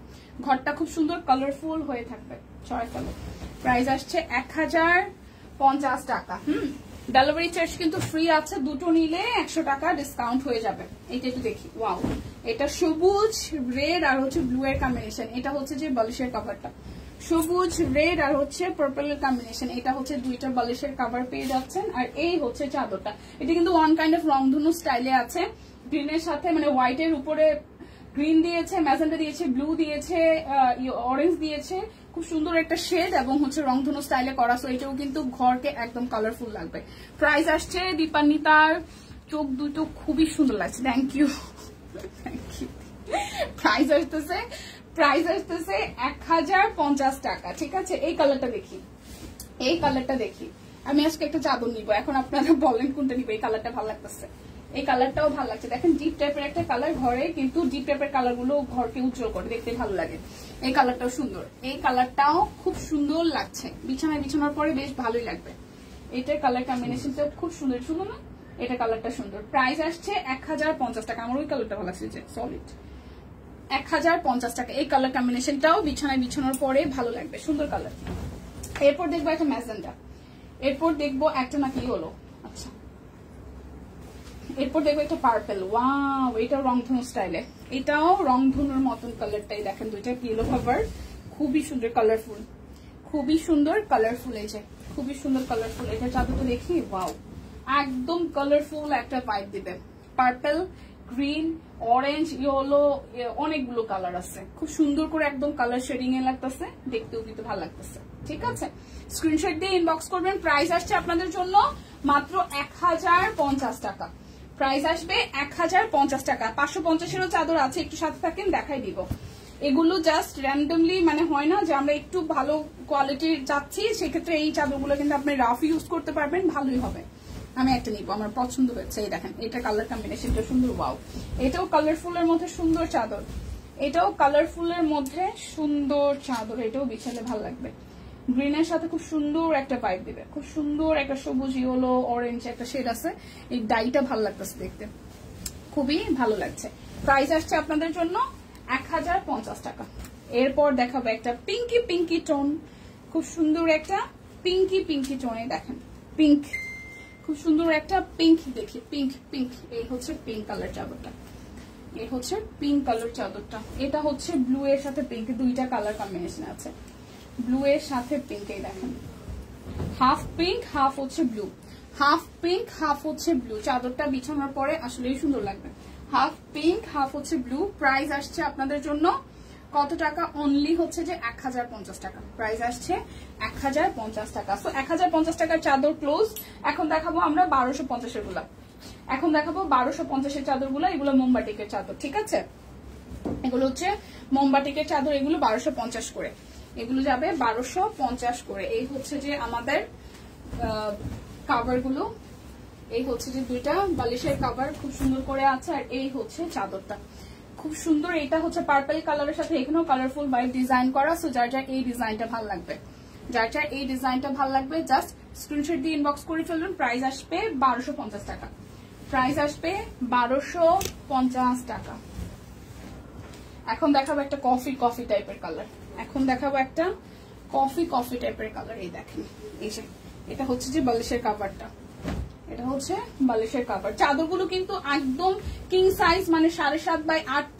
ঘরটা খুব সুন্দর কালারফুল হয়ে থাকবে। ছয় কালার। প্রাইস আসছে 1050 টাকা। ডেলিভারি চার্জ কিন্তু ফ্রি আছে, দুটো নিলে 100 টাকা ডিসকাউন্ট হয়ে যাবে। এটা একটু দেখি, ওয়াও এটা সবুজ রেড আর হচ্ছে ব্লু এর কম্বিনেশন। এটা হচ্ছে যে বালিশের কাভারটা, সবুজ রেড আর হচ্ছে পার্পলের কম্বিনেশন। এটা হচ্ছে দুইটা বালিশের কাভার পেয়ে যাচ্ছেন। আর এই হচ্ছে চাদরটা, এটা কিন্তু ওয়ান কাইন্ড অফ রংধনু স্টাইলে আছে, গ্রিনের সাথে মানে হোয়াইট এর উপরে গ্রিন দিয়েছে, ম্যাজেন্টা দিয়েছে, ব্লু দিয়েছে, অরেঞ্জ দিয়েছে, খুব সুন্দর একটা শেড এবং হচ্ছে রংধনু স্টাইলে করা। সো এটাও কিন্তু ঘরকে একদম কালারফুল লাগবে। প্রাইস আসছে, দীপান্বিতার চোখ দুটো খুবই সুন্দর লাগছে, thank you thank you. Price আসতেছে 1050 টাকা, ঠিক আছে? এই কালারটা দেখি, এই কালারটা দেখি। আমি আজকে একটা চাদর নিবো, এখন আপনারা বলেন কোনটা নিবো। এই কালারটা ভালো লাগতেছে, এই কালারটাও ভালো লাগছে। দেখেন ডিপ টাইপের একটা কালার, ঘরে কিন্তু ডিপ টাইপের কালার গুলো ঘরকে উজ্জ্বল করে, দেখতে ভালো লাগে। এই কালারটাও সুন্দর, এই কালারটাও খুব সুন্দর লাগছে, বিছানায় বিছানোর পরে বেশ ভালোই লাগবে। এটার কালার কম্বিনেশনটা খুব সুন্দর, সুন্দর না? এটা কালারটা সুন্দর। প্রাইস আসছে 1050 টাকা। আমার ওই কালারটা ভালো লাগছে, যে সলিড 1050 টাকা। এই কালার কম্বিনেশনটাও বিছানায় বিছানোর পরে ভালো লাগবে, সুন্দর কালার। এরপর দেখবো একটা ম্যাজেন্টা, এরপর দেখবো একটা নাকি হলো, আচ্ছা এরপর দেখবো একটা পার্পল, ওয়াও এটাও রংধনু স্টাইলে, এটাও রংধনুর মতন কালারটাই দেখেন, দুইটা ইয়েলো কাভার, খুবই সুন্দর কালারফুল, খুবই সুন্দর কালারফুল। এই যে খুবই সুন্দর কালারফুল। এটা চাদরটা দেখি, ওয়াও একদম কালারফুল একটা পাইপ দিবে, পার্পল, গ্রিন, অরেঞ্জ, ইয়েলো, অনেকগুলো কালার আছে। খুব সুন্দর করে একদম কালার শেডিং এ লাগতেছে, দেখতেও কিন্তু ভালো লাগতেছে। ঠিক আছে, স্ক্রিনশট দিয়ে ইনবক্স করবেন। প্রাইস আসছে আপনাদের জন্য মাত্র 1050 টাকা। প্রাইস আসবে 1050 টাকা। 550-এরও চাদর আছে, একটু সাথে থাকেন দেখাই দিব। এগুলো জাস্ট র্যান্ডমলি মানে হয় না যে আমরা একটু ভালো কোয়ালিটির চাচ্ছি, সেক্ষেত্রে এই চাদরগুলো কিন্তু আপনি রাফ ইউজ করতে পারবেন, ভালোই হবে। আমি একটা নিব, আমার পছন্দ হয়েছে। এই দেখেন, এটা কালার কম্বিনেশনটা সুন্দর। ওয়াও, এটাও কালারফুলের মধ্যে সুন্দর চাদর, এটাও কালারফুলের মধ্যে সুন্দর চাদর, এটাও বিছালে ভালো লাগবে। গ্রিনের সাথে খুব সুন্দর একটা পাইপ দিবে, খুব সুন্দর একটা সবুজ, ইয়েলো, অরেঞ্জ একটা শেড আছে। এই ডাইটা ভালো লাগতেছে দেখতে, খুবই ভালো লাগছে। প্রাইস আসছে আপনাদের জন্য 1050 টাকা। এরপর দেখাবো একটা পিঙ্কি পিঙ্কি টোন, খুব সুন্দর একটা পিঙ্কি পিঙ্কি টোনে। দেখেন পিঙ্ক, খুব সুন্দর একটা পিঙ্ক, দেখি পিঙ্ক পিঙ্ক। এই হচ্ছে পিঙ্ক কালার চাদরটা, এই হচ্ছে পিঙ্ক কালার চাদরটা। এটা হচ্ছে ব্লু এর সাথে পিঙ্ক, দুইটা কালার কম্বিনেশন আছে, ব্লু এর সাথে পিঙ্ক। এই দেখেন, হাফ পিঙ্ক হাফ হচ্ছে ব্লু, হাফ পিঙ্ক হাফ হচ্ছে ব্লু। চাদরটা বিছানোর পরে আসলেই সুন্দর লাগবে। হাফ পিঙ্ক হাফ হচ্ছে ব্লু। প্রাইস আসছে আপনাদের জন্য কত টাকা? অনলি হচ্ছে যে 1050 টাকা। প্রাইস আসছে 1050 টাকা। সো 1050 টাকার চাদর ক্লোজ। এখন দেখাবো আমরা 1250-এর গুলা। এখন দেখাবো 1250-এর চাদর গুলা। এগুলো মোমবাটিকের চাদর, ঠিক আছে? এগুলো হচ্ছে মোমবাটিকের চাদর, এগুলো 1250 করে, এগুলো যাবে 1250 করে। এই হচ্ছে যে আমাদের কাভার গুলো, এই হচ্ছে যে দুইটা বালিশের কাভার খুব সুন্দর করে আছে, আর এই হচ্ছে চাদরটা খুব সুন্দর। এটা হচ্ছে পার্পল কালারের সাথে এখানেও কালারফুল বাইট ডিজাইন করা। সো যার যার এই ডিজাইনটা ভালো লাগবে, যার যার এই ডিজাইনটা ভালো লাগবে জাস্ট স্ক্রিনশট দিয়ে ইনবক্স করে ফেলবেন। প্রাইস আসবে 1250 টাকা। প্রাইস আসবে 1250 টাকা। এখন দেখাবো একটা কফি কফি টাইপের কালার, এখন দেখাবো একটা কফি কফি টাইপের কালার। এই দেখেন, এই যে এটা হচ্ছে যে বালিশের কাভারটা, এটা হচ্ছে বালিশের কাভার। চাদরগুলো কিন্তু একদম কিং সাইজ, মানে 7.5x8।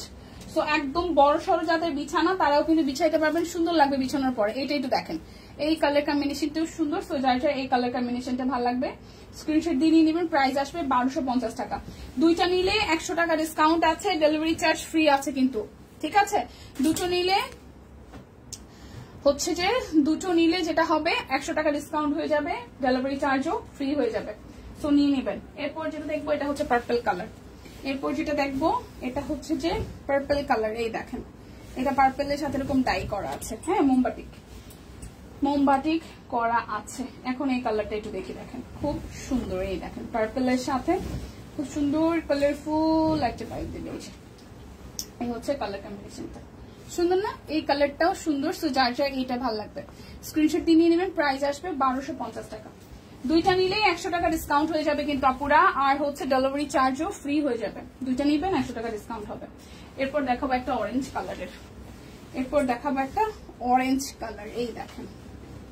সো একদম বড় সড়ো যাদের বিছানা তারাও কিন্তু বিছাইতে পারবেন, সুন্দর লাগবে বিছানোর পরে। এইটা একটু দেখেন, এই কালার কম্বিনেশনটাও সুন্দর। সো যার যার এই কালার কম্বিনেশনটা ভালো লাগবে স্ক্রিনশট দিয়ে নিয়ে নেবেন। প্রাইস আসবে 1250 টাকা। দুইটা নিলে 100 টাকা ডিসকাউন্ট আছে, ডেলিভারি চার্জ ফ্রি আছে কিন্তু, ঠিক আছে? দুটো নিলে হচ্ছে যে দুটো নিলে যেটা হবে 100 টাকা ডিসকাউন্ট হয়ে যাবে, ডেলিভারি চার্জও ফ্রি হয়ে যাবে। সো নিয়ে নেবেন। এরপর যেটা দেখবো এটা হচ্ছে পার্পল কালার। এরপর যেটা দেখবো এটা হচ্ছে যে পার্পল কালার। এই দেখেন, এটা পার্পলের সাথে এরকম ডাই করা আছে, হ্যাঁ মোমবাটিক, মোমবাটিক করা আছে। এখন এই কালারটা একটু দেখি, দেখেন খুব সুন্দর। এই দেখেন পার্পলের সাথে খুব সুন্দর কালারফুল একটা পাইপ দিবে। এই হচ্ছে কালার কম্বিনেশনটা, সুন্দর না? এই কালারটাও সুন্দর। সো যার যার এইটা ভালো লাগবে স্ক্রিনশট দিয়ে নিয়ে নেবেন। প্রাইস আসবে 1250 টাকা। দুইটা নিলেই 100 টাকা ডিসকাউন্ট হয়ে যাবে কিন্তু আপুরা, আর হচ্ছে ডেলিভারি চার্জও ফ্রি হয়ে যাবে। দুইটা নিবেন 100 টাকা ডিসকাউন্ট হবে। এরপর দেখাবো একটা অরেঞ্জ কালারের, এরপর দেখাবো একটা অরেঞ্জ কালার। এই দেখেন,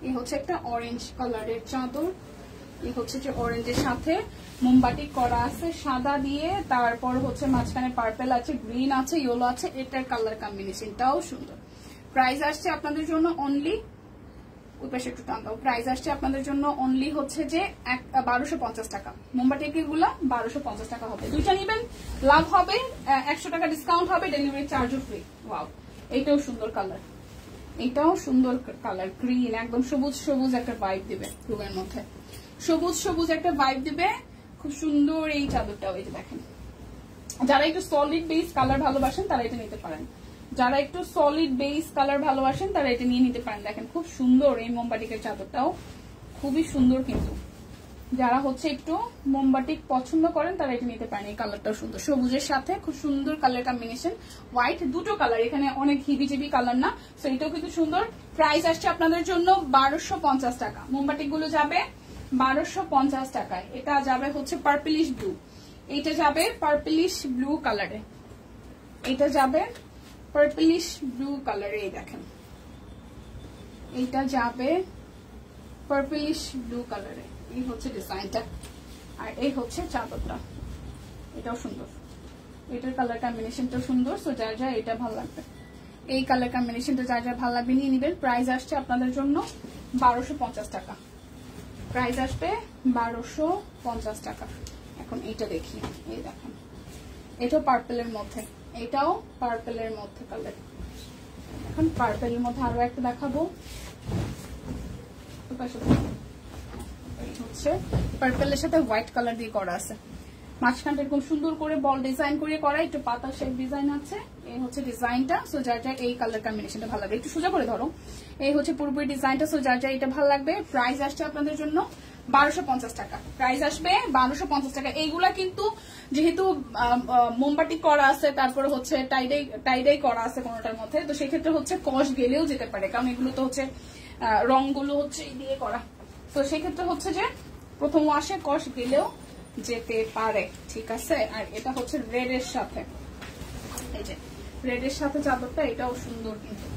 এই হচ্ছে একটা অরেঞ্জ কালারের চাদর। এই হচ্ছে যে অরেঞ্জের সাথে মোমবাটিক করা আছে সাদা দিয়ে, তারপর হচ্ছে মাঝখানে পার্পল আছে, গ্রিন আছে, ইয়েলো আছে। এটার কালার কম্বিনেশনটাও সুন্দর। প্রাইস আসছে আপনাদের জন্য অনলি, ওই পাশে একটু টান দাও, প্রাইস আসছে আপনাদের জন্য অনলি হচ্ছে যে 1250 টাকা। মোমবাটিক গুলা 1250 টাকা হবে। দুইটা নিবেন, লাভ হবে, 100 টাকা ডিসকাউন্ট হবে, ডেলিভারি চার্জও ফ্রি। ওয়াও, এইটাও সুন্দর কালার, এটাও সুন্দর কালার, গ্রিন, একদম সবুজ সবুজ একটা ভাইব দিবে রুমের মধ্যে, সবুজ সবুজ একটা ভাইব দিবে, খুব সুন্দর এই চাদরটাও। এই যে দেখেন, যারা একটু সলিড বেস কালার ভালোবাসেন তারা এটা নিতে পারেন, যারা একটু সলিড বেস কালার ভালোবাসেন তারা এটা নিয়ে নিতে পারেন। দেখেন খুব সুন্দর এই মোমবাটিকের চাদরটাও, খুবই সুন্দর কিন্তু যারা হচ্ছে একটু মোমবাটিক পছন্দ করেন তারা এটা নিতে পারেন। এই কালারটাও সুন্দর, সবুজের সাথে খুব সুন্দর কালার কম্বিনেশন, হোয়াইট, দুটো কালার, এখানে অনেক হিবিজিবি কালার না। সো এটাও কিন্তু সুন্দর। প্রাইস আসছে আপনাদের জন্য 1250 টাকা। মোমবাটিক গুলো যাবে 1250 টাকায়। এটা যাবে হচ্ছে পার্পলিশ ব্লু, এটা যাবে পার্পলিশ ব্লু কালারে, এটা যাবে পার্পলিশ ব্লু কালারে। এই দেখেন, এইটা যাবে পার্পলিশ ব্লু কালারে। এই হচ্ছে ডিজাইনটা, আর এই হচ্ছে চাদরটা, এটাও সুন্দর, এটার কালার কম্বিনেশনটা সুন্দর। সো যার যা এটা ভালো লাগবে, এই কালার কম্বিনেশনটা যার যা ভালো লাগবে নিয়ে নিবেন। প্রাইস আসছে আপনাদের জন্য 1250 টাকা। প্রাইস আসবে 1250 টাকা। এখন এইটা দেখি, এই দেখেন এটাও পার্পেলের মধ্যে, এটাও পার্পেলের মধ্যে কালার। এখন পার্পেলের মধ্যে আরো একটা দেখাবো, হচ্ছে পার্পেলের সাথে হোয়াইট কালার দিয়ে করা আছে, মাঝখানটা এরকম সুন্দর করে বল ডিজাইন করে করা, একটু পাতা শেপ ডিজাইন আছে। এই হচ্ছে ডিজাইনটা। সো যার যার এই কালার কম্বিনেশনটা ভালো লাগবে, একটু সোজা করে ধরো। এই হচ্ছে পুরোপুরি ডিজাইনটা। সো যার যার এটা ভালো লাগবে। প্রাইস আসছে আপনাদের জন্য 1250 টাকা। প্রাইস আসবে 1250 টাকা। এইগুলা কিন্তু যেহেতু মোমবাতি করা আছে, তারপরে হচ্ছে টাইডাই করা আছে কোনোটার মধ্যে, তো সেক্ষেত্রে হচ্ছে কস গেলেও যেতে পারে, কারণ এগুলো তো হচ্ছে রংগুলো হচ্ছে দিয়ে করা। তো সেক্ষেত্রে হচ্ছে যে প্রথম ওয়াশে কস গেলেও যেতে পারে, ঠিক আছে। আর এটা হচ্ছে রেড এর সাথে, এই যে রেড এর সাথে চাদরটা, এটাও সুন্দর, কিন্তু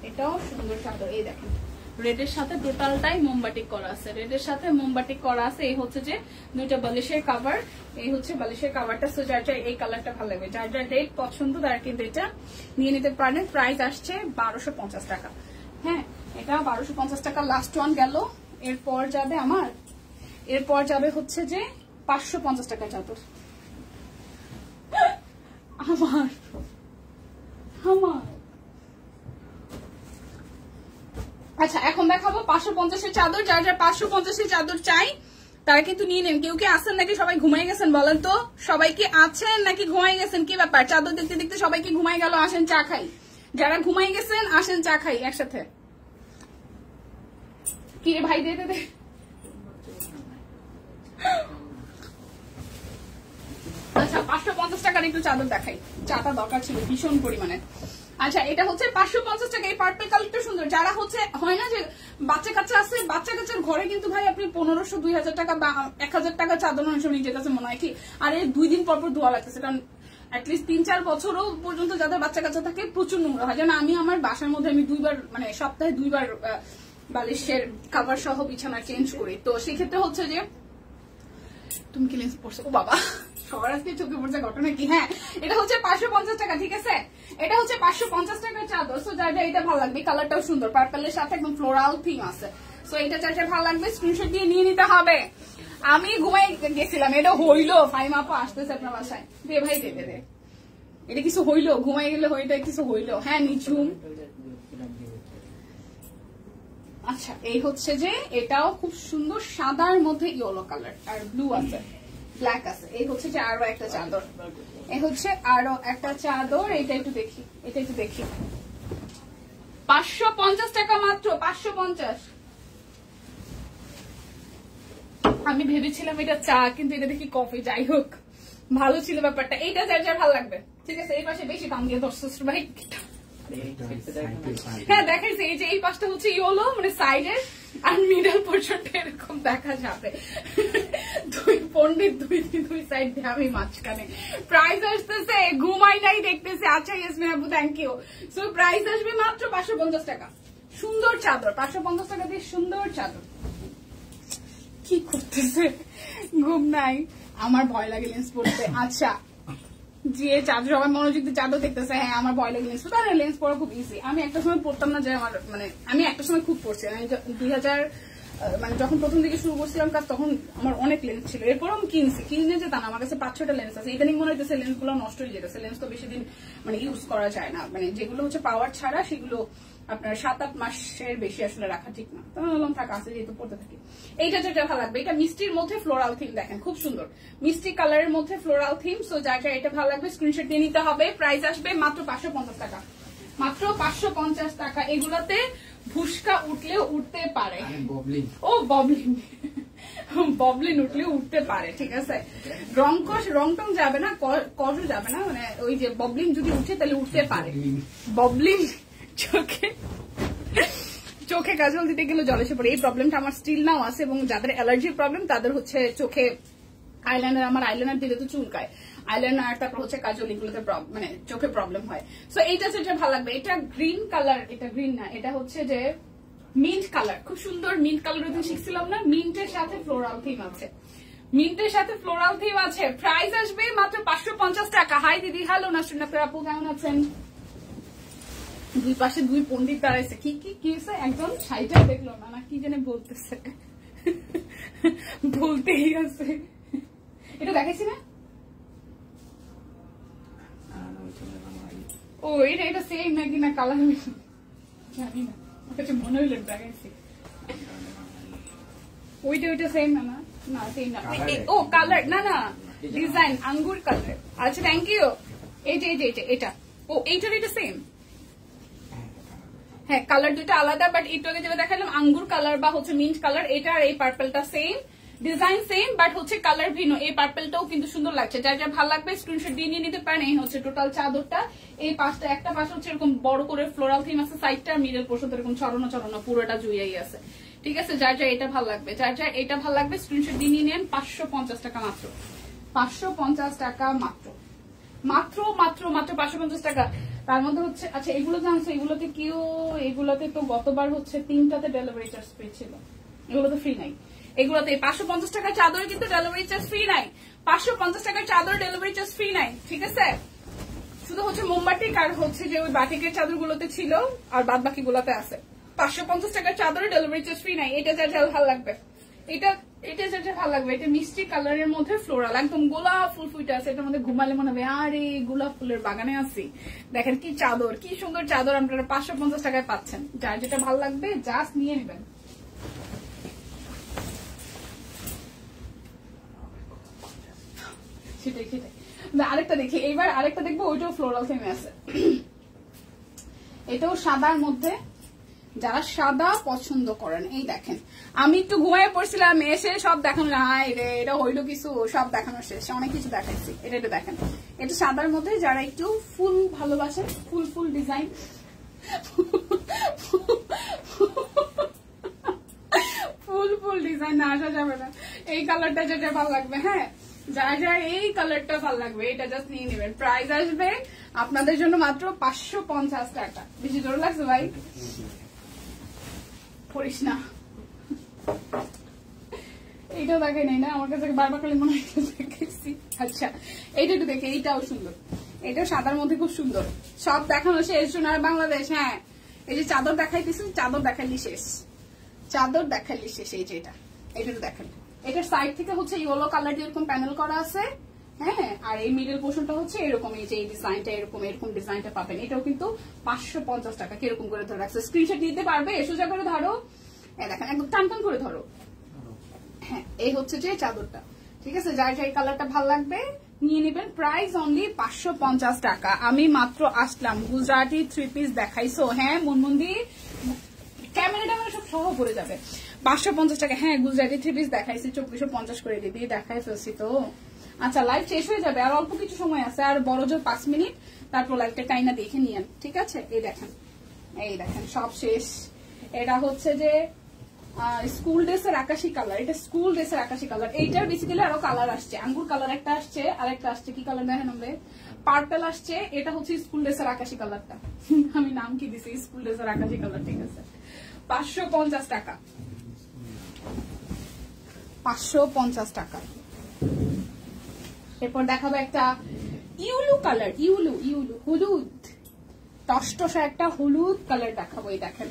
এটাও সুন্দর চাদর। এই দেখেন রেড এর সাথে টোটালটাই মোমবাটিক করা আছে, রেড এর সাথে মোমবাটিক করা আছে। এই হচ্ছে যে দুইটা বালিশের কাভার, এই হচ্ছে বালিশের কাভারটা। সো যার যার এই কালারটা ভালো লাগবে, যার যার রেড পছন্দ তারা কিন্তু এটা নিয়ে নিতে পারেন। প্রাইস আসছে 1250 টাকা। হ্যাঁ, এটা 1250 টাকা। লাস্ট ওয়ান গেল। এরপর যাবে আমার, এরপর যাবে হচ্ছে যে 550 টাকা চাদর। আমার আচ্ছা, এখন দেখাবো 550 এর চাদর। যার যার 550 এর চাদর চাই তারা কিন্তু নিয়ে নেন। কেউ কি আছেন নাকি সবাই ঘুমাই গেছেন বলেন তো? সবাই কি আছেন নাকি ঘুমাই গেছেন? কি ব্যাপার, চাদর দেখতে দেখতে সবাই কি ঘুমাই গেল? আসেন চা খাই। যারা ঘুমাই গেছেন আসেন চা খাই একসাথে। কি রে ভাই, দে দে দে। আচ্ছা, 550 টাকার একটু চাদর দেখাই, চাটা দরকার ছিল ভীষণ পরিমাণে। আচ্ছা, এটা হচ্ছে 550 টাকা। এই পার্পল কালারটা সুন্দর। যারা হচ্ছে হয় না যে বাচ্চা কাচ্চা আছে, বাচ্চা কাচ্চার ঘরে কিন্তু ভাই আপনি 1500 2000 টাকা বা 1000 টাকা চাদর অনেক সময় নিজের কাছে মনে হয় কি আরে 2 দিন পর পর ধোয়া লাগতেছে, কারণ অ্যাটলিস্ট 3-4 বছরও পর্যন্ত যাদের বাচ্চা কাচ্চা থাকে প্রচুর নোংরা হয়। যেন আমি আমার বাসার মধ্যে আমি 2 বার, মানে সপ্তাহে 2 বার বালিশের কাভার সহ বিছানা চেঞ্জ করি। তো সেক্ষেত্রে হচ্ছে যে তুমি কি লেন্স পড়ছো? ও বাবা, সবার আজকে চোখে পড়ছে ঘটনা কি? হ্যাঁ, এটা হচ্ছে 550 টাকা, ঠিক আছে। এটা হচ্ছে 550 টাকার চাদর। সো যার যার এটা ভালো লাগবে, কালারটাও সুন্দর, পার্পলের সাথে একদম ফ্লোরাল থিম আছে। সো এটা যার যার ভালো লাগবে স্ক্রিনশট দিয়ে নিয়ে নিতে হবে। আমি ঘুমাই গেছিলাম, এটা হইলো ফাইমা আপা আসতেছে আপনার বাসায়, দে ভাই দে দে। এটা কিছু হইলো, ঘুমাই গেলে হইটা কিছু হইলো। হ্যাঁ নিঝুম। আচ্ছা, এই হচ্ছে যে এটাও খুব সুন্দর, সাদার মধ্যে ইয়েলো কালার আর ব্লু আছে, ব্ল্যাক আছে। এই হচ্ছে যে আরো একটা চাদর, এই হচ্ছে আরো একটা চাদর। এটা একটু দেখি, এটা একটু দেখি। 550 টাকা মাত্র, 550। আমি ভেবেছিলাম এটা চা, কিন্তু এটা দেখি কফি। যাই হোক, ভালো ছিল ব্যাপারটা। এইটা যার যার ভালো লাগবে, ঠিক আছে। এই পাশে বেশি দাম দিয়ে দর্শক ভাই। হ্যাঁ দেখাইছে, এই যে এই পাশটা হচ্ছে ইয়েলো, মানে সাইডের আর মিডল পোর্শনটা এরকম দেখা যাবে। দুই পন্ডিত, দুই সাইড দিয়ে আমি মাঝখানে। প্রাইস আসতেছে, ঘুমাই নাই দেখতেছে। আচ্ছা ইয়াসমিন আপু, থ্যাংক ইউ। সো প্রাইস আসবে মাত্র 550 টাকা। সুন্দর চাদর, 550 টাকা দিয়ে সুন্দর চাদর। কি করতেছে? ঘুম নাই, আমার ভয় লাগে লেন্স পড়তে। আচ্ছা, যে চাদর সবাই মনোযোগ দিয়ে চাদর দেখতেছে। হ্যাঁ, আমার ভয় লাগে লেন্স পড়তে। আর লেন্স পড়া খুব ইজি। আমি একটা সময় পড়তাম না, যে আমার মানে আমি একটা সময় খুব পড়ছি। আমি 2000 মানে যখন প্রথম দিকে শুরু করছিলাম কাজ, তখন আমার অনেক লেন্স ছিল। এরপর আমি কিনে যেতাম, আমার কাছে 5-6টা লেন্স আছে। ইদানিং মনে হইতেছে লেন্স গুলো নষ্ট হয়ে যেতেছে। লেন্স তো বেশি দিন মানে ইউজ করা যায় না, মানে যেগুলো হচ্ছে পাওয়ার ছাড়া সেগুলো আপনার 7-8 মাসের বেশি আসলে রাখা ঠিক না। তো বললাম থাকা আছে, যেহেতু পড়তে থাকি। এইটা যেটা ভালো লাগবে, এটা মিষ্টির মধ্যে ফ্লোরাল থিম, দেখেন খুব সুন্দর মিষ্টি কালারের মধ্যে ফ্লোরাল থিম। সো যার এটা ভালো লাগবে স্ক্রিনশট দিয়ে নিতে হবে। প্রাইস আসবে মাত্র 550 টাকা, মাত্র 550 টাকা। এগুলোতে ভুস্কা উঠলেও উঠতে পারে। ও ববলিন, ববলিন উঠলেও উঠতে পারে, ঠিক আছে। রং টং যাবে না, কজও যাবে না, মানে ওই যে ববলিন যদি উঠে তাহলে উঠতে পারে। ববলিন চোখে কাজল দিতে গেলে জল এসে পড়ে। এই প্রবলেমটা আমার স্টিল নাও আছে, এবং যাদের অ্যালার্জির প্রবলেম তাদের হচ্ছে চোখে আইলাইনার, আমার আইলাইনার দিলে তো চুলকায়, আইলাইনার তারপর হচ্ছে কাজল, এগুলোতে মানে চোখে প্রবলেম হয়। সো এইটা যেটা ভালো লাগবে, এটা গ্রিন কালার, এটা গ্রিন না, এটা হচ্ছে যে মিন্ট কালার, খুব সুন্দর মিন্ট কালার। ওই শিখছিলাম না, মিন্টের সাথে ফ্লোরাল থিম আছে, মিন্টের সাথে ফ্লোরাল থিম আছে। প্রাইস আসবে মাত্র 550 টাকা। হাই দিদি, হ্যালো নাসরিন আপু, কেমন আছেন? দুই পাশে দুই পন্ডিত দাঁড়াইছে। কি কি কি হয়েছে? একজন সাইডে দেখলো না কি জানে বলতেছে, বলতেই আছে। এটা দেখাইছি না? ও এটা সেম নাকি না কালার জানি না, আমার কাছে মনে হইল দেখাইছি। ওইটা সেম না না সেম না। ও কালার না না ডিজাইন আঙ্গুর কালার। আচ্ছা থ্যাংক ইউ। এই যে এটা ও এইটার এটা সেম। হ্যাঁ কালার দুটো আলাদা, বাট একটু আগে যেটা দেখালাম আঙ্গুর কালার বা হচ্ছে মিন্ট কালার, এটা আর এই পার্পলটা সেম, ডিজাইন সেম বাট হচ্ছে কালার ভিন্ন। এই পার্পলটাও কিন্তু সুন্দর লাগছে, যার যা ভালো লাগবে স্ক্রিনশট দিয়ে নিয়ে নিতে পারেন। এই হচ্ছে টোটাল চাদরটা। এই পাশটা একটা পাশে হচ্ছে এরকম বড় করে ফ্লোরাল থিম আছে, সাইডটা মিডল পোর্শন এরকম ছড়ানো ছড়ানো পুরোটা জুইয়াই আছে। ঠিক আছে, যার যা এটা ভালো লাগবে, যার যা এটা ভালো লাগবে স্ক্রিনশট দিয়ে নিয়ে নেন। 550 টাকা মাত্র, 550 টাকা মাত্র, মাত্র মাত্র মাত্র 550 টাকা। তার মধ্যে হচ্ছে আচ্ছা এগুলো জানছো, এগুলোতে কেউ এগুলোতে তো গতবার হচ্ছে 3টাতে ডেলিভারি চার্জ ফ্রি ছিল, এগুলো তো ফ্রি নাই। এগুলোতে 550 টাকার চাদরে কিন্তু ডেলিভারি চার্জ ফ্রি নাই, 550 টাকার চাদর ডেলিভারি চার্জ ফ্রি নাই। ঠিক আছে, শুধু হচ্ছে মোমবাটিক আর হচ্ছে যে ওই বাটিকের চাদর গুলোতে ছিল আর বাদ বাকি গুলোতে আছে। 550 টাকার চাদরে ডেলিভারি চার্জ ফ্রি নাই। এটা যা ভালো লাগবে, এটা যেটা ভালো লাগবে, এটা মিষ্টি কালারের মধ্যে ফ্লোরাল একদম গোলাপ ফুল ফুইটা আছে। এটার মধ্যে ঘুমালে মনে হবে আরে গোলাপ ফুলের বাগানে আছি। দেখেন কি চাদর, কি সুন্দর চাদর আপনারা 550 টাকায় পাচ্ছেন। যার যেটা ভালো লাগবে জাস্ট নিয়ে নেবেন। সেটাই আরেকটা দেখি, এইবার আরেকটা দেখবো, ওইটাও ফ্লোরাল থেমে আছে। এটাও সাদার মধ্যে, যারা সাদা পছন্দ করেন। এই দেখেন আমি একটু ঘুমায় পড়ছিলাম, এসে সব দেখানো হাই রে এটা হইলো কিছু, সব দেখানো শেষ, অনেক কিছু দেখাইছি। এটা একটু দেখেন, এটা সাদার মধ্যে যারা একটু ফুল ভালোবাসেন, ফুল ডিজাইন, ফুল ডিজাইন না আসা যাবে না। এই কালারটা যেটা ভালো লাগবে, হ্যাঁ যা এই কালারটা ভালো লাগবে এটা জাস্ট নিয়ে নেবেন। প্রাইস আসবে আপনাদের জন্য মাত্র 550 টাকা। বেশি জোর লাগছে ভাই, পড়িস না। এইটাও দেখে নেই না, আমার কাছে বারবার খালি মনে হয় দেখেছি। আচ্ছা এইটা একটু দেখে, এইটাও সুন্দর, এটাও সাদার মধ্যে খুব সুন্দর। সব দেখানো শেষ সোনার বাংলাদেশ। হ্যাঁ এই যে চাদর দেখাইতেছি, চাদর দেখাইলি শেষ, চাদর দেখাইলি শেষ। এই যে এটা একটু দেখেন, এটার সাইড থেকে হচ্ছে ইয়েলো কালার এরকম প্যানেল করা আছে, হ্যাঁ আর এই মিডল পোর্শনটা হচ্ছে এরকম। এই যে এই ডিজাইনটা এরকম ডিজাইনটা পাবেন। এটাও কিন্তু 550 টাকা। কিরকম করে ধরে রাখছে, স্ক্রিনশট দিতে পারবে, সোজা করে ধরো, দেখেন একদম টান করে ধরো। হ্যাঁ এই হচ্ছে যে চাদরটা। ঠিক আছে, যার যাই কালারটা ভালো লাগবে নিয়ে নেবেন। প্রাইস অনলি 550 টাকা। আমি মাত্র আসলাম, গুজরাটি 3 পিস দেখাইছো। হ্যাঁ মুনমুন্দি ক্যামেরাটা মানে সব সহ পড়ে যাবে। 550 টাকা। হ্যাঁ গুজরাটি 3 পিস দেখাইছি, 2450 করে দিয়ে দেখাই ফেলছি তো। আচ্ছা লাইভ শেষ হয়ে যাবে, আর অল্প কিছু সময় আছে, আর বড় জোর 5 মিনিট, তারপর লাইভটা টাইনা দেখে নিয়েন। ঠিক আছে, এই দেখেন সব শেষ। এটা হচ্ছে যে স্কুল ড্রেসের আকাশি কালার, এটা স্কুল ড্রেসের আকাশি কালার। এইটার বেসিক্যালি আরো কালার আসছে, আঙ্গুর কালার একটা আসছে, আরেকটা আসছে কি কালার দেখেন হবে, পার্পল আসছে। এটা হচ্ছে স্কুল ড্রেসের আকাশি কালারটা, আমি নাম কি দিছি, স্কুল ড্রেসের আকাশি কালার। ঠিক আছে, 550 টাকা, 550 টাকা। এরপর দেখাবো একটা ইউলু কালার, ইউলু হলুদ, টসটসা একটা হলুদ কালার দেখাবো। এই দেখেন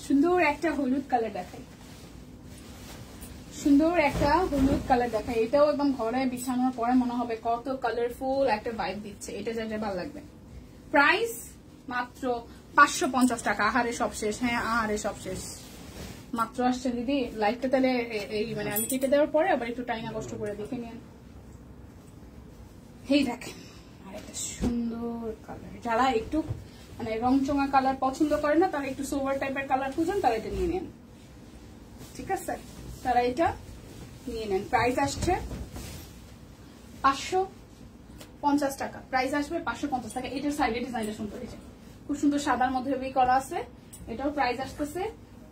সুন্দর একটা হলুদ কালার দেখাই, সুন্দর একটা হলুদ কালার দেখাই। এটাও একদম ঘরে বিছানোর পরে মনে হবে কত কালারফুল একটা ভাইব দিচ্ছে। এটা যা ভালো লাগবে। প্রাইস মাত্র 550 টাকা। আহারে সব শেষ, হ্যাঁ আহারে সব শেষ, মাত্র আসছে দিদি। লাইভটা তাহলে এই মানে আমি কেটে দেওয়ার পরে আবার একটু টাইনা কষ্ট করে দেখে নিন। এই দেখেন আর একটা সুন্দর কালার, যারা একটু মানে রংচঙা কালার পছন্দ করে না, তারা একটু সোভার টাইপের কালার খুঁজেন, তারা এটা নিয়ে নেন। ঠিক আছে, তারা এটা নিয়ে নেন। প্রাইস আসছে 550 টাকা। প্রাইস আসবে 550 টাকা। এটার সাইডে ডিজাইনটা সুন্দর হয়েছে, খুব সুন্দর সাদার মধ্যে করা আছে। এটাও প্রাইস আসতেছে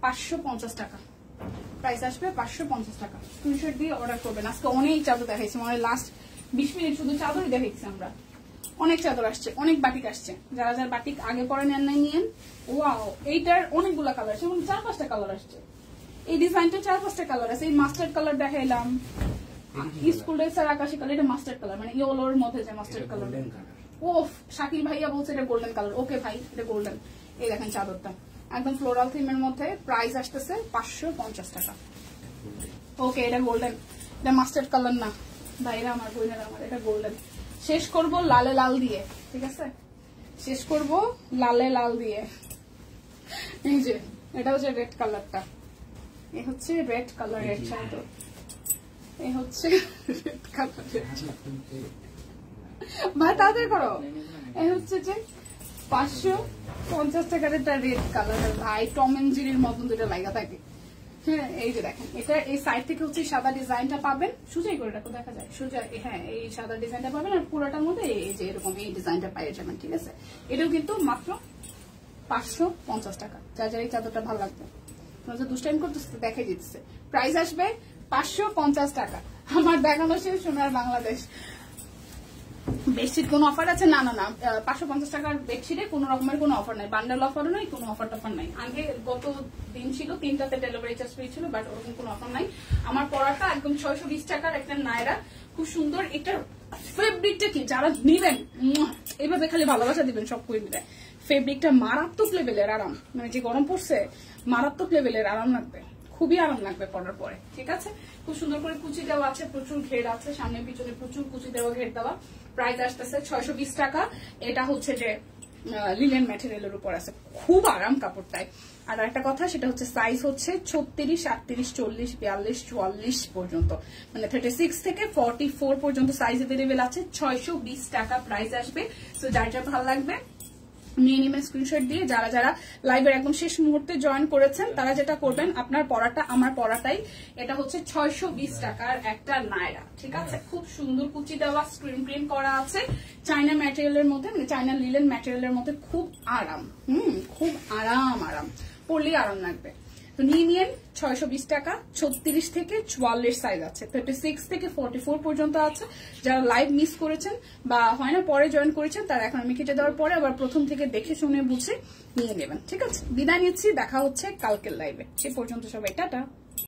550 টাকা। প্রাইস আসবে 550 টাকা। স্ক্রিনশট দিয়ে অর্ডার করবেন। আজকে অনেক চাদর দেখাইছি, মানে লাস্ট 20 মিনিট শুধু চাদরই দেখাইছি আমরা। অনেক চাদর আসছে, অনেক বাটিক আসছে। যারা যারা বাটিক আগে পরে নেন নাই নিয়েন। ওয়াও, এইটার অনেকগুলা কালার আছে, 4-5টা কালার আসছে। এই ডিজাইনটা 4-5টা কালার আছে। এই মাস্টার্ড কালার দেখাইলাম, স্কুল ড্রেসের আকাশি কালার, এটা মাস্টার্ড কালার মানে ইয়েলোর মধ্যে যে মাস্টার্ড কালার। ওফ, শাকিল ভাইয়া বলছে এটা গোল্ডেন কালার। ওকে ভাই, এটা গোল্ডেন। এই দেখেন চাদরটা একদম ফ্লোরাল থিমের মধ্যে। প্রাইস আসতেছে 550 টাকা। ওকে, এটা গোল্ডেন, এটা মাস্টার্ড কালার না ভাইরা আমার, বোনেরা আমার, এটা গোল্ডেন। শেষ করবো লালে লাল দিয়ে। ঠিক আছে, শেষ করব লালে লাল দিয়ে। এই যে এটা হচ্ছে রেড কালারটা, এই হচ্ছে রেড কালারের চাদর, এই হচ্ছে রেড কালারের ভাই তাড়াতাড়ি করো। এই হচ্ছে যে 550 টাকার একটা রেড কালারের ভাই টম এন্ড জেরির মতন দুটো লাগা থাকে। হ্যাঁ এই যে দেখেন এটা এই সাইড থেকে হচ্ছে সাদা ডিজাইনটা পাবেন, সোজাই করে রাখো দেখা যায় সোজা। হ্যাঁ এই সাদা ডিজাইনটা পাবেন আর পুরোটার মধ্যে এই যে এরকম এই ডিজাইনটা পেয়ে যাবেন। ঠিক আছে, এটাও কিন্তু মাত্র 550 টাকা। যার যার এই চাদরটা ভালো লাগবে, তোমাদের দুষ্টাইম করতেছে দেখে দিচ্ছে। প্রাইস আসবে 550 টাকা। আমার দেখানো শেষ সোনার বাংলাদেশ। বেডশিট কোনো অফার আছে? না না না, 550 টাকার বেডশিটে কোনো রকমের কোনো অফার নাই, বান্ডেল অফারও নাই, কোনো অফার টফার নাই। আগে গত দিন ছিল 3টাতে ডেলিভারি চার্জ ফ্রি ছিল, বাট ওরকম কোনো অফার নাই। আমার পড়াটা একদম 620 টাকার একটা নায়রা, খুব সুন্দর। এটার ফেব্রিকটা কি যারা নিবেন এইভাবে খালি ভালোবাসা দিবেন সব করে মিলে। ফেব্রিকটা মারাত্মক লেভেলের আরাম, মানে যে গরম পড়ছে মারাত্মক লেভেলের আরাম লাগবে, খুবই আরাম লাগবে পরার পরে। ঠিক আছে, খুব সুন্দর করে কুচি দেওয়া আছে, প্রচুর ঘের আছে, সামনে পিছনে প্রচুর কুচি দেওয়া, ঘের দেওয়া। প্রাইস আসতেছে 620 টাকা। এটা হচ্ছে যে লিলেন ম্যাটেরিয়ালের উপর আছে, খুব আরাম কাপড়টায়। আর একটা কথা সেটা হচ্ছে সাইজ হচ্ছে 36, 38, 40, 42, 44 পর্যন্ত, মানে 36 থেকে 44 পর্যন্ত সাইজ अवेलेबल আছে। 620 টাকা প্রাইস আসবে। তো যার যার ভালো লাগবে নিয়ে নিবেন স্ক্রিনশট দিয়ে। যারা যারা লাইভের একদম শেষ মুহূর্তে জয়েন করেছেন তারা যেটা করবেন, আপনার পড়াটা আমার পড়াটাই। এটা হচ্ছে 620 টাকার একটা নায়রা। ঠিক আছে, খুব সুন্দর কুচি দেওয়া, স্ক্রিন প্রিন্ট করা আছে, চাইনা ম্যাটেরিয়ালের মধ্যে, মানে চাইনা লিলেন ম্যাটেরিয়ালের মধ্যে, খুব আরাম। খুব আরাম, আরাম পরলেই আরাম লাগবে। তো নিয়ে নিন 620 টাকা। 36 থেকে 44 সাইজ আছে, 36 থেকে 44 পর্যন্ত আছে। যারা লাইভ মিস করেছেন বা হয় না পরে জয়েন করেছেন তারা এখন আমি কেটে দেওয়ার পরে আবার প্রথম থেকে দেখে শুনে বুঝে নিয়ে নেবেন। ঠিক আছে, বিদায় নিচ্ছি, দেখা হচ্ছে কালকের লাইভে। সে পর্যন্ত সবাই টাটা।